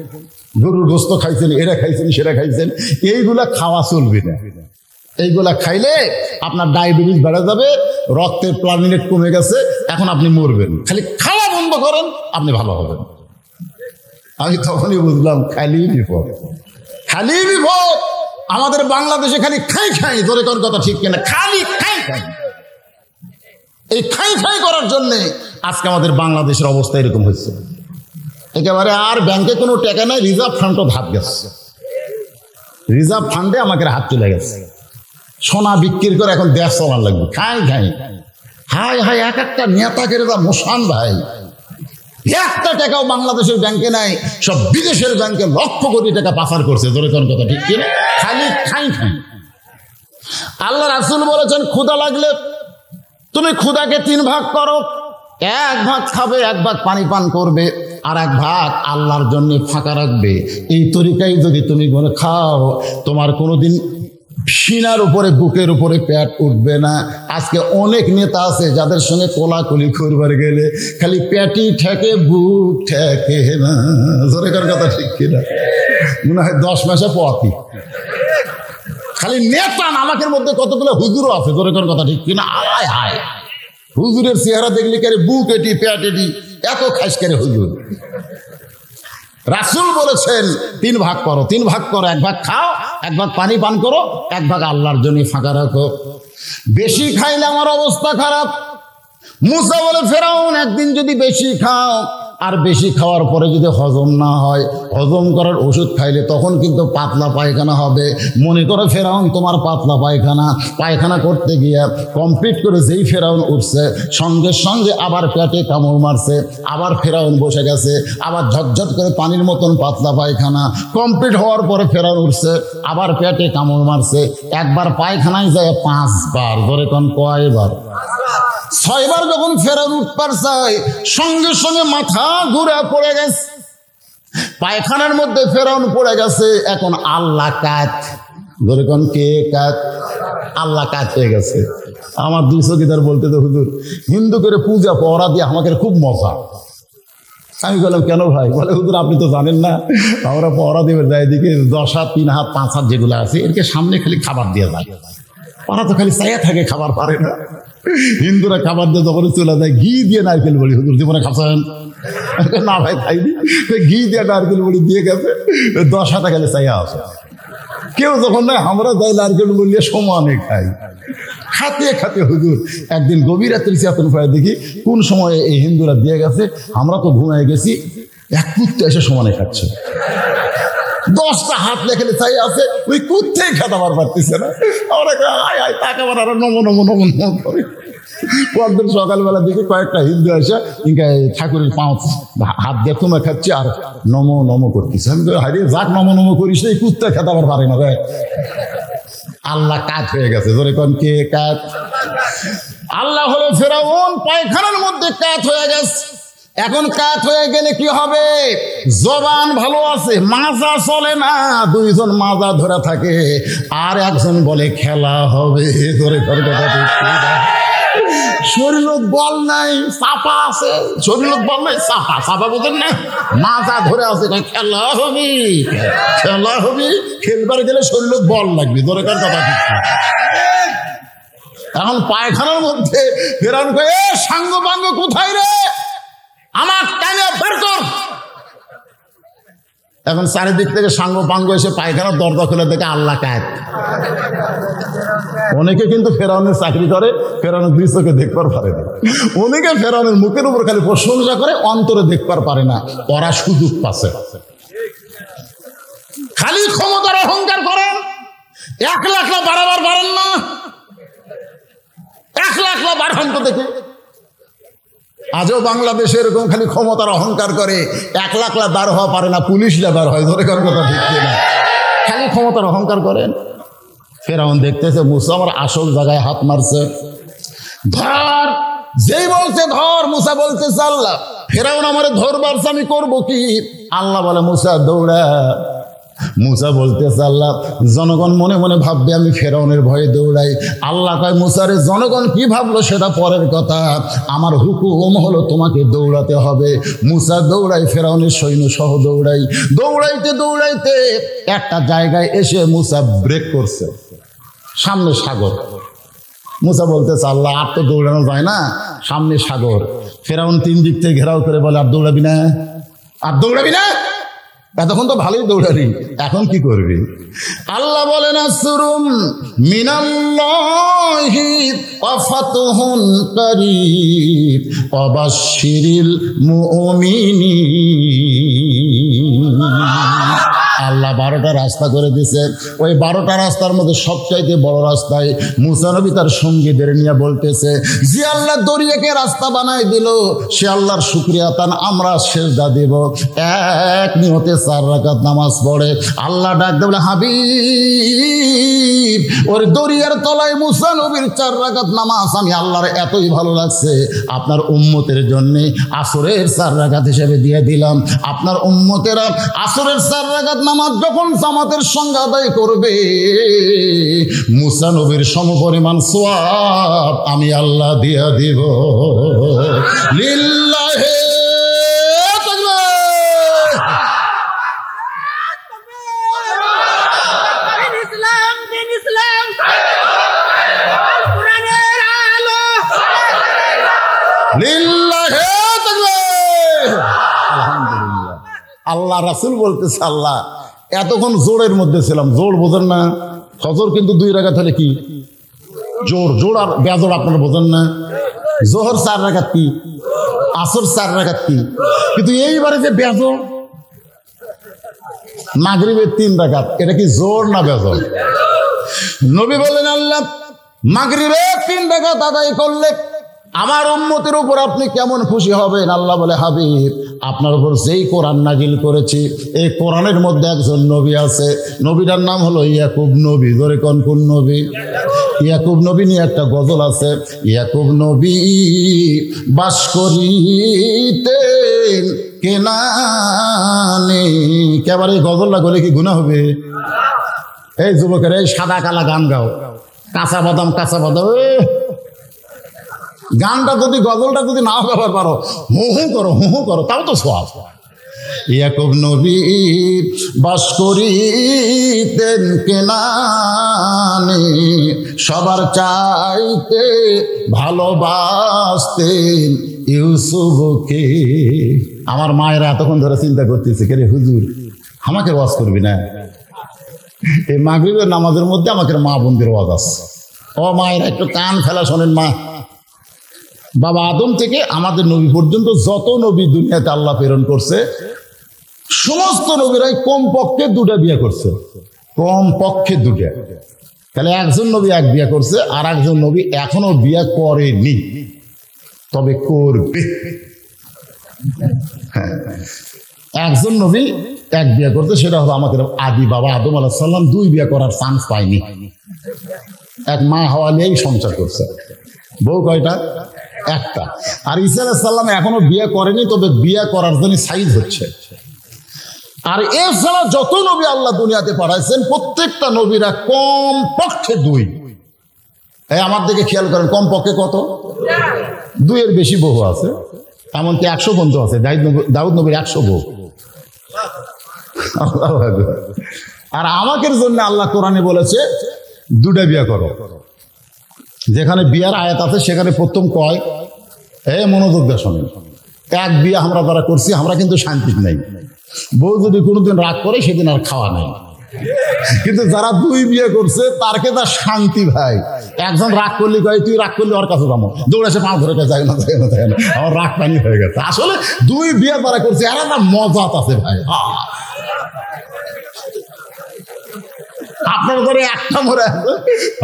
গরুর গোস্ত খাইছেন, এরা খাইছেন, সেরা খাইছেন, এইগুলা খাওয়া চলবে না। এইগুলা খাইলে আপনার ডায়াবেটিস বেড়ে যাবে, রক্তের প্লাটিলেট কমে গেছে, এখন আপনি মরবেন। খালি খাওয়া বন্ধ করেন, আপনি ভালো হবেন। আমি তখনই বুঝলাম খালি বিপদ, খালি বিপদ। আমাদের বাংলাদেশে খালি খাই খাই, ধরে কোন কথা ঠিক কিনা? খালি খাই খাই। এই খাই খাই করার জন্যে আজকে আমাদের বাংলাদেশের অবস্থা এরকম হচ্ছে। একেবারে আর ব্যাংকে কোনো টাকা নাই, রিজার্ভ ফান্ডও ভাত গেছে। রিজার্ভ ফান্ডে আমাকে হাত চলে গেছে। সোনা বিক্রি করে এখন দেশ চলার লাগবে। খাই খাই হাই হাই, এক একটা নেতাকে মোশান ভাই, একটা টাকাও বাংলাদেশের ব্যাংকে নাই, সব বিদেশের ব্যাংকে লক্ষ কোটি টাকা পাচার করছে। ধরে কোন কথা ঠিক কিনা? খালি খাই খাই। আল্লাহ রাসূল বলেছেন ক্ষুধা লাগলে তুমি ক্ষুধাকে 3 ভাগ করো, 1 ভাগ খাবে, 1 ভাগ পানি পান করবে, আর 1 ভাগ আল্লাহর জন্য ফাঁকা রাখবে। এই তরিকায় যদি তুমি খাও, তোমার কোনোদিন সিনার উপরে বুকের উপরে পেট উঠবে না। আজকে অনেক নেতা আছে যাদের সঙ্গে কোলাকুলি করবার গেলে খালি পেটি ঠেকে, বুক ঠেকে না। জোরেকার কথা ঠিক কিনা? মনে হয় 10 মাসে পথই খালি নেতা। নামাকের মধ্যে কতগুলো হুজুরও আছে, জোরেকার কথা ঠিক কিনা? আয় হায়, হুজুরের চেহারা দেখলে কারে বুক এটি পেট এটি এত খাস করে হুজুর। রাসূল বলেছেন 3 ভাগ করো, 3 ভাগ করো, 1 ভাগ খাও, 1 ভাগ পানি পান করো, 1 ভাগ আল্লাহর জন্য ফাঁকা রাখো। বেশি খাইলে আমার অবস্থা খারাপ। মুসা বলে ফেরাউন একদিন যদি বেশি খাও আর বেশি খাওয়ার পরে যদি হজম না হয়, হজম করার ওষুধ খাইলে তখন কিন্তু পাতলা পায়খানা হবে। মনে করো ফেরাউন তোমার পাতলা পায়খানা করতে গিয়ে কমপ্লিট করে যেই ফেরাউন উঠছে সঙ্গে সঙ্গে আবার পেটে কামড় মারছে, আবার ফেরাউন বসে গেছে, আবার ঝটঝট করে পানির মতন পাতলা পায়খানা কমপ্লিট হওয়ার পরে ফেরাউন উঠছে, আবার পেটে কামড় মারছে। একবার পায়খানায় যায় 5 বার, ধরে কোন কয়বার? 6 বার যখন ফেরাউন উঠবার চাই সঙ্গে সঙ্গে মাথা ঘুরে পড়ে গেছে, পায়খানার মধ্যে ফেরাউন পড়ে গেছে। এখন আল্লাহ কাত, ধরে কোন কে কাত? আল্লাহ কাত হয়ে গেছে। আমার 2 চকিদার বলতে তো হুজুর হিন্দু করে পূজা পহরা দিয়ে আমাকে খুব মজা। আমি বললাম কেন ভাই? বলে হুজুর আপনি তো জানেন না, আমরা পহরা দেবে যাই দিকে 10 হাত 3 হাত 5 হাত যেগুলো আছে এরকে সামনে খালি খাবার দিয়ে যায়, ওরা তো খালি চাইয়া থাকে, খাবার পারে না। হিন্দুরা খাবার দিয়ে যখন চলে যায় ঘি দিয়ে নারকেল বড়ি, হুজুর জীবনে খাচ্ছেন? না ভাই খাইনি। ঘি দিয়ে নারকেল বড়ি দিয়ে গেছে, 10 হাতে খালি চাইয়া আছে। কেউ যখন না আমরা যাই নারকেল বড়ি সমানে খাই, খাতে খাতে হুজুর একদিন গভীর রাত্রি চেতন পায় দেখি কোন সময় এই হিন্দুরা দিয়ে গেছে, আমরা তো ঘুমায় গেছি, এক কুত্তে এসে সমানে খাচ্ছে। 10টা হাত লেখালে চাই আছে, ওই কুত্তেই খেতাবার পারতেছে না। আমরা আয় আয় তাকাবার আরো নমো নমো নমো নমো করে। পরদিন সকালবেলা দেখি কয়েকটা হিন্দু এসে ঠাকুরের পাঁচ হাত দিয়ে তোমার খাচ্ছে আর নমো নমো করতেছে। আমি হারিয়ে যাক নমো নমো করিস, এই কুত্তে খেতাবার পারে না রে। আল্লাহ কাজ হয়ে গেছে, ধরে কোন কে কাজ? আল্লাহ হলো ফেরাউন পায়খানার মধ্যে কাজ হয়ে গেছে। এখন কাজ হয়ে গেলে কি হবে? জবান ভালো আছে, মাজা চলে না, 2 জন মাজা ধরে থাকে আর একজন বলে খেলা হবে। ধরে শরীর বল নাই, চাপা আছে, শরীর বল নাই, চাপা বোঝেন না, মাজা ধরে আছে, খেলা হবে, খেলা হবে। খেলবার গেলে শরীর বল লাগবে, ধরে কার কথা ঠিক। এখন পায়খানার মধ্যে ফেরাউন কয়, এ সাঙ্গ পাঙ্গ কোথায় রে, আমার টাইনে বের কর। এখন চারিদিক থেকে সাঙ্গ পাঙ্গ এসে পায়খানার দরজা খুলে দেখে আল্লাহ কাজ। অনেকে কিন্তু ফেরাউনের চাকরি করে, ফেরাউনের দৃশ্যকে দেখবার পারে না। অনেকে ফেরাউনের মুখের উপর খালি প্রশংসা করে, অন্তরে দেখবার পারে না। ওরা সুযোগ পাচ্ছে, খালি ক্ষমতার অহংকার করেন। 1 লাখ বাড়াবার পারেন না, 1 লাখ বাড়ান তো দেখে। আজও বাংলাদেশে এরকম খালি ক্ষমতার অহংকার করে, 1 লাখ বার হওয়া পারে না, পুলিশরা বার হয়। ধরে কার কথা ঠিক না, খালি ক্ষমতার অহংকার করেন। ফেরাউন দেখতেছে মুসা আমার আসল জায়গায় হাত মারছে, ধর। যেই বলছে ধর, মুসা বলতেছে আল্লাহ ফেরাউন আমারে ধরবার, আমি করবো কি? আল্লাহ বলে মুসা দৌড়া। মুসা বলতেছে আল্লাহ জনগণ মনে মনে ভাববে আমি ফেরাউনের ভয়ে দৌড়াই। আল্লাহ কয় মুসারে জনগণ কি ভাবলো সেটা পরের কথা, আমার হুকুম হলো তোমাকে দৌড়াতে হবে। মুসা দৌড়াই, ফেরাউনের সৈন্য সহ দৌড়াই। দৌড়াইতে দৌড়াইতে একটা জায়গায় এসে মুসা ব্রেক করছে, সামনে সাগর। মুসা বলতেছে আল্লাহ আর তো দৌড়ানো যায় না, সামনে সাগর। ফেরাউন 3 দিক থেকে ঘেরাও করে বলে আর দৌড়াবি না, আর দৌড়াবি না। এতক্ষণ তো ভালোই দৌড়ালি, এখন কি করবি? আল্লাহ বলেন আসরুম মিনাল্লাহি ওয়া ফাতহুন কারীব ওয়া বাশশিরিল মুমিনিন। আল্লাহ 12টা রাস্তা করে দিছে। ওই 12টা রাস্তার মধ্যে সবচাইতে বড় রাস্তায় মুসা নবী তার সঙ্গীদের নিয়ে বলতেছে, যে আল্লাহ দরিয়াকে রাস্তা বানাই দিল সে আল্লাহর শুকরিয়া তান আমরা সেজদা দেব। 1 নিয়তে 4 রাকাত নামাজ পড়ে। আল্লাহ ডাক দেয় বলে হাবিব ওর দরিয়ার তলায় মুসা নবীর 4 রাকাত নামাজ আমি আল্লাহর এতই ভালো লাগছে, আপনার উম্মতের জন্যে আসরের 4 রাকাত হিসেবে দিয়ে দিলাম। আপনার উম্মতেরা আসরের 4 রাকাত নামাজ যখন জামাতের সঙ্গে আদায় করবে, মুসা নবীর সমপরিমাণ সওয়াব আমি আল্লাহ দিয়া দিব। লিল্লাহি আল্লাহ রাসূল বলতেছে, আল্লাহ এতক্ষণ জোরের মধ্যে ছিলাম, জোর বোঝেন না? ফজর কিন্তু 2 রাকাত হলে কি জোর, জোর আর বেজোর আপনারা বোঝেন না? জোহর 4 রাকাত কি, আসর 4 রাকাত কি, কিন্তু এইবারে যে বেজোর, মাগরিবের 3 রাকাত, এটা কি জোর না বেজোর? নবী বললেন, আল্লাহ মাগরিবের 3 রাকাত আদায় করলে আমার উম্মতের উপর আপনি কেমন খুশি হবেন? আল্লাহ বলে, হাবিব আপনার উপর যেই কোরআন নাজিল করেছি, এই কোরআনের মধ্যে একজন নবী আছে, নবীটার নাম হলো ইয়াকুব নবী। ধরে কোন কোন নবী? ইয়াকুব নবী নিয়ে একটা গজল আছে, ইয়াকুব নবী বাস করিতেন কেনানে। কেবল এই গজলটা গলে কি গুনাহ হবে? এই যুবকের এই সাদা কালা গান গাও, কাঁচা বাদাম কাঁচা বাদাম, গানটা যদি গজলটা যদি না ব্যবহার পারো, হু হু করো, হু হু করো, তাও তো সওয়াব। ইয়াকুব নবী বাস করিতেন কেনানে, সবার চাইতে ভালোবাসতেন ইউসুফকে। আমার মায়েরা এতক্ষণ ধরে চিন্তা করতেছে, কে রে হুজুর আমাকে ওয়াজ করবি না? এই মাগরিবের নামাজের মধ্যে আমাকে মা বোনদের ওয়াজ আছে। ও মায়েরা একটু কান ফেলা শোনেন। মা বাবা আদম থেকে আমাদের নবী পর্যন্ত যত নবী দুনিয়াতে আল্লাহ প্রেরণ করছে, সমস্ত নবীরাই কমপক্ষে 2টা বিয়ে করছে, কমপক্ষে 2টা। তাহলে একজন নবী 1 বিয়ে করছে, আর একজন নবী এখনো বিয়ে করেনি, তবে করবে। একজন নবী 1 বিয়ে করছে, সেটা হলো আমাদের আদি বাবা আদম আলাইহিস সালাম 2 বিয়ে করার চান্স পায়নি। এক মা হাওয়া নিয়েই সংসার করছে। বউ কয়টা? একটা। আর ঈসা আলাইহিস সালাম এখনো বিয়ে করেনি, তবে বিয়ে করার জন্য সাইজ হচ্ছে। আর এছাড়া যত নবী আল্লাহ দুনিয়াতে পাঠাইছেন, প্রত্যেকটা নবীরা কমপক্ষে 2। এই আমার দিকে খেয়াল করেন, কমপক্ষে কত? 2-এর বেশি বহু আছে, এমনকি 100 বন্ধু আছে। দাউদ নবীর 100 বউ। আর আমাদের জন্য আল্লাহ কোরআনে বলেছে 2টা বিয়ে করো। যেখানে বিয়ার আয়াত আছে সেখানে প্রথম কয়, মনোযোগ দিয়ে শোনেন, 1 বিয়ে আমরা যারা করছি আমরা কিন্তু শান্তি নাই। বউ যদি কোনোদিন রাগ করে সেদিন আর খাওয়া নাই। কিন্তু যারা 2 বিয়ে করছে তারকে তার শান্তি ভাই। একজন রাগ করলে কয় তুই রাগ করলে ওর কাছে যাবো, দৌড়ে এসে পাও ধরে যায় না, আমার রাগ পানি হয়ে গেছে। আসলে 2 বিয়ে যারা করছে এরা না মজা আছে ভাই। আপনার ঘরে একটা মরে আছে,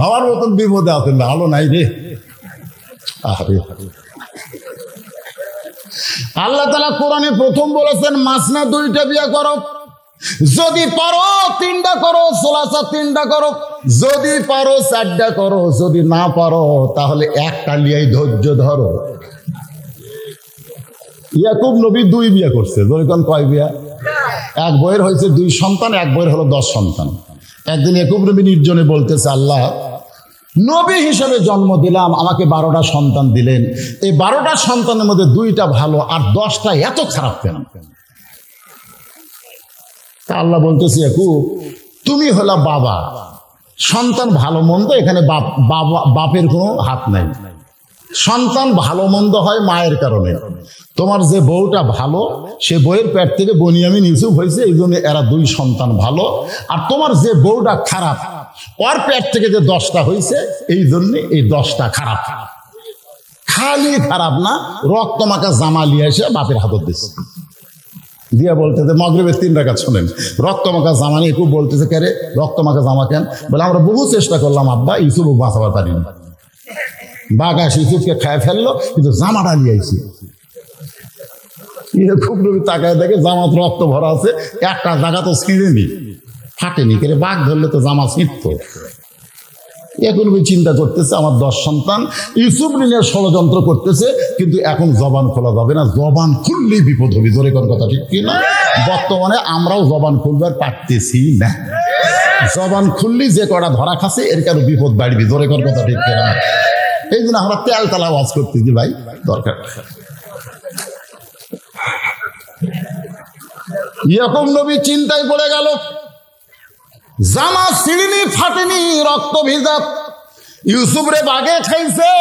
আমার মতন বিপদে আছেন না, ভালো নাই রে। আল্লাহ তাআলা কোরআনে প্রথম বলেছেন মাসনা 2টা বিয়ে করো, যদি পারো 3টা করো, সোলাসা 3টা করো, যদি পারো 4টা করো, যদি না পারো তাহলে একটা নিয়েই ধৈর্য ধরো। ইয়াকুব নবী 2 বিয়ে করছে। যখন কয় বিয়া? 1 বইয়ের হয়েছে 2 সন্তান, 1 বইয়ের হলো 10 সন্তান। একদিন ইয়াকুব নবী নির্জনে বলতেছে, আল্লাহ নবী হিসেবে জন্ম দিলাম, আমাকে 12টা সন্তান দিলেন, এই 12টা সন্তানের মধ্যে 2টা ভালো আর 10টা এত খারাপ কেন? তা আল্লাহ বলতেছে, ইয়াকুব তুমি হলা বাবা, সন্তান ভালো মন্দ এখানে বাপের কোনো হাত নাই। সন্তান ভালো মন্দ হয় মায়ের কারণে। তোমার যে বউটা ভালো, সে বউয়ের পেট থেকে বনিয়ামিন ইউসুফ হয়েছে, এই জন্য এরা 2 সন্তান ভালো। আর তোমার যে বউটা খারাপ, ওর পেট থেকে যে 10টা হয়েছে, এই জন্য এই 10টা খারাপ। খালি খারাপ না, রক্ত মাখা জামা লিয়ে এসে বাপের হাতত দিচ্ছে, দিয়া বলতেছে মাগরিবের 3 রাকাত শোনেন, রক্ত মাখা জামা নিয়ে খুব বলতেছে, কে রে রক্ত মাখা জামা কেন? বলে আমরা বহু চেষ্টা করলাম আব্বা, ইউসুফ বাঁচাবার পারিনি। বাঘাস ইউসুফকে খায় ফেললো, কিন্তু জামাটা নিয়ে আইছি। খুব নবী তাকায় দেখে জামাত রক্ত ভরা আছে, একটা জায়গা তো ছিঁড়েনি, ফাটেনি, কে বাঘ ধরলে তো জামা ছিঁড়ত। এখন চিন্তা করতেছে আমার 10 সন্তান, ইউসুফ নিয়ে ষড়যন্ত্র করতেছে, কিন্তু এখন জবান খোলা যাবে না, জবান খুললেই বিপদ হবে। জোরে কোন কথা ঠিক কিনা? বর্তমানে আমরাও জবান খুলবার পারতেছি না। জবান খুললি যে কটা ধরা খাচ্ছে এর কারো বিপদ বাড়বি, জোরে কর কথা ঠিক না। এই জন্য আমরা তেল তালা ওয়াজ করতেছি ভাই, দরকার। ইয়াকুব নবী চিন্তায় পড়ে গেল, জামা ছিঁড়িনি ফাটেনি রক্ত ভিজা, ইউসুফ রে বাগে খাইছে।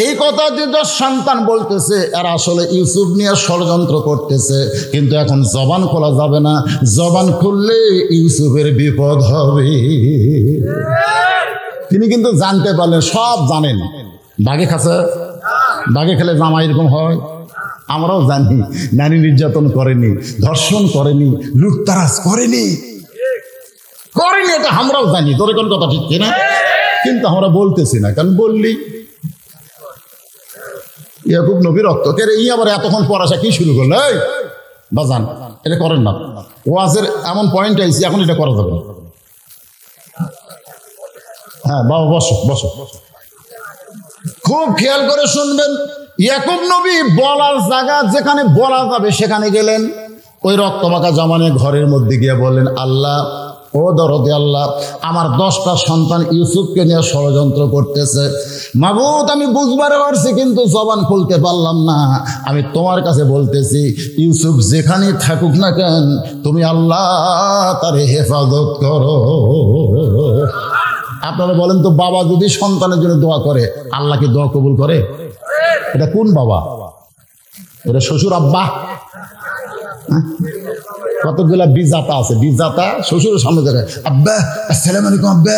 এই কথা যে 10 সন্তান বলতেছে এরা আসলে ইউসুফ নিয়ে ষড়যন্ত্র করতেছে, কিন্তু এখন জবান খোলা যাবে না, জবান খুললে ইউসুফের বিপদ হবে। তিনি কিন্তু জানতে পারলেন, সব জানেন বাগে খাচ্ছে, বাগে খেলে জামা এরকম হয়। আমরাও জানি নারী নির্যাতন করেনি, ধর্ষণ করেনি, লুটতারাজ করেনি, এটা আমরাও জানি, তোর কোন কথা ঠিক কিনা, কিন্তু আমরা বলতেছি না, কারণ বললি ইয়াকুব নবী রক্ত কেড়ে ই আবার এতক্ষণ পড়াশা কি শুরু করলো, এই বাজান এটা করেন না, ওয়াজের এমন পয়েন্ট আইছি এখন এটা করা যাবে না। হ্যাঁ বাবা বসো বসো, খুব খেয়াল করে শুনবেন। ইয়াকুব নবী বলার জায়গা যেখানে বলা যাবে সেখানে গেলেন। ওই রক্তমাখা জামানে ঘরের মধ্যে গিয়ে বললেন, আল্লাহ ও দরদে আল্লাহ, আমার 10টা সন্তান ইউসুফকে নিয়ে ষড়যন্ত্র করতেছে। মাবুদ আমি বুঝবার পারছি কিন্তু জবান খুলতে পারলাম না। আমি তোমার কাছে বলতেছি, ইউসুফ যেখানেই থাকুক না কেন তুমি আল্লাহ তারে হেফাজত করো। আপনারা বলেন তো, বাবা যদি সন্তানের জন্য দোয়া করে আল্লাহ কি দোয়া কবুল করে? এটা কোন বাবা? এটা শ্বশুর আব্বা? কতগুলা বিজাতা আছে, বিজাতা শ্বশুরের সামনে দেখায়, আব্বা আসসালামু আলাইকুম, আব্বা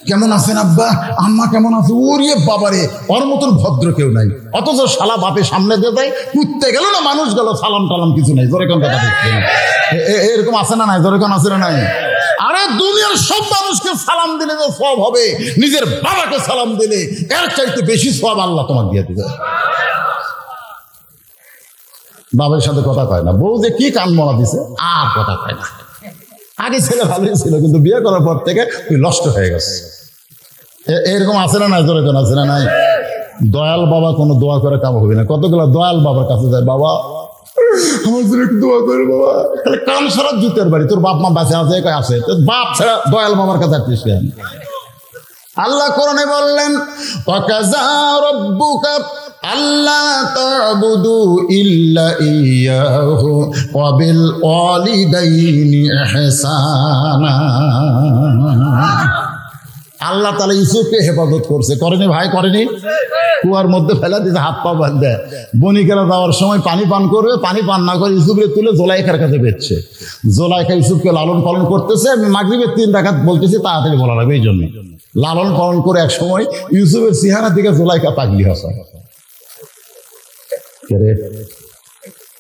কেমন আছেন, আব্বা আম্মা কেমন আছে, ওরে বাবারে ওর মতন ভদ্র কেউ নাই। অথচ শালা বাপের সামনে দিয়ে দেয়, কুত্তে গেল না মানুষ গেল, সালাম টালাম কিছু নাই। জোরে কোন কথা এরকম আছে না নাই? জোরে কোন আছে না নাই? আরে দুনিয়ার সব মানুষকে সালাম দিলে যে সওয়াব হবে, নিজের বাবাকে সালাম দিলে এর চাইতে বেশি সওয়াব আল্লাহ তোমাকে দিয়ে দিবে। বাবার সাথে কথা কয় না, বউ যে কি কান মরা দিছে আর কথা কয় না। আগে ছেলে ভালোই ছিল, কিন্তু বিয়ে করার পর থেকে তুই নষ্ট হয়ে গেছে। এরকম আছে না নাই? জোরে কোন আছে না নাই? দয়াল বাবা কোনো দোয়া করে কাম হবে না। কতগুলো দয়াল বাবার কাছে যায়, বাবা আমার জন্য একটু দোয়া করে বাবা। তাহলে কান সারা জুতের বাড়ি, তোর বাপ মা বাঁচে আছে আছে, বাপ ছাড়া দয়াল বাবার কাছে আসছিস কেন? আল্লাহ কোরআনে বললেন, ওয়াকাযা রাব্বুকা আল্লা তা'বুদু ইল্লা ইয়াহু ওয়া বিল ওয়ালিদাইনি ইহসানা। আল্লাহ তাআলা ইউসুফকে হেফাজত করছে, করেনি ভাই? করেনি? কুয়ার মধ্যে ফেলা দিতে হাত পা বাঁধে, বণিকেরা যাওয়ার সময় পানি পান করবে, পানি পান না করে ইউসুফকে তুলে জোলাইখার কাছে বেচছে। জোলাইখা ইউসুফকে লালন পালন করতেছে। আমি মাগরিবের 3 রাকাত বলতেছি, তাড়াতাড়ি বলা লাগবে, এই জন্য লালন পালন করে এক সময় ইউসুফের চেহারা দিকে জোলাইখা পাগলি হসা,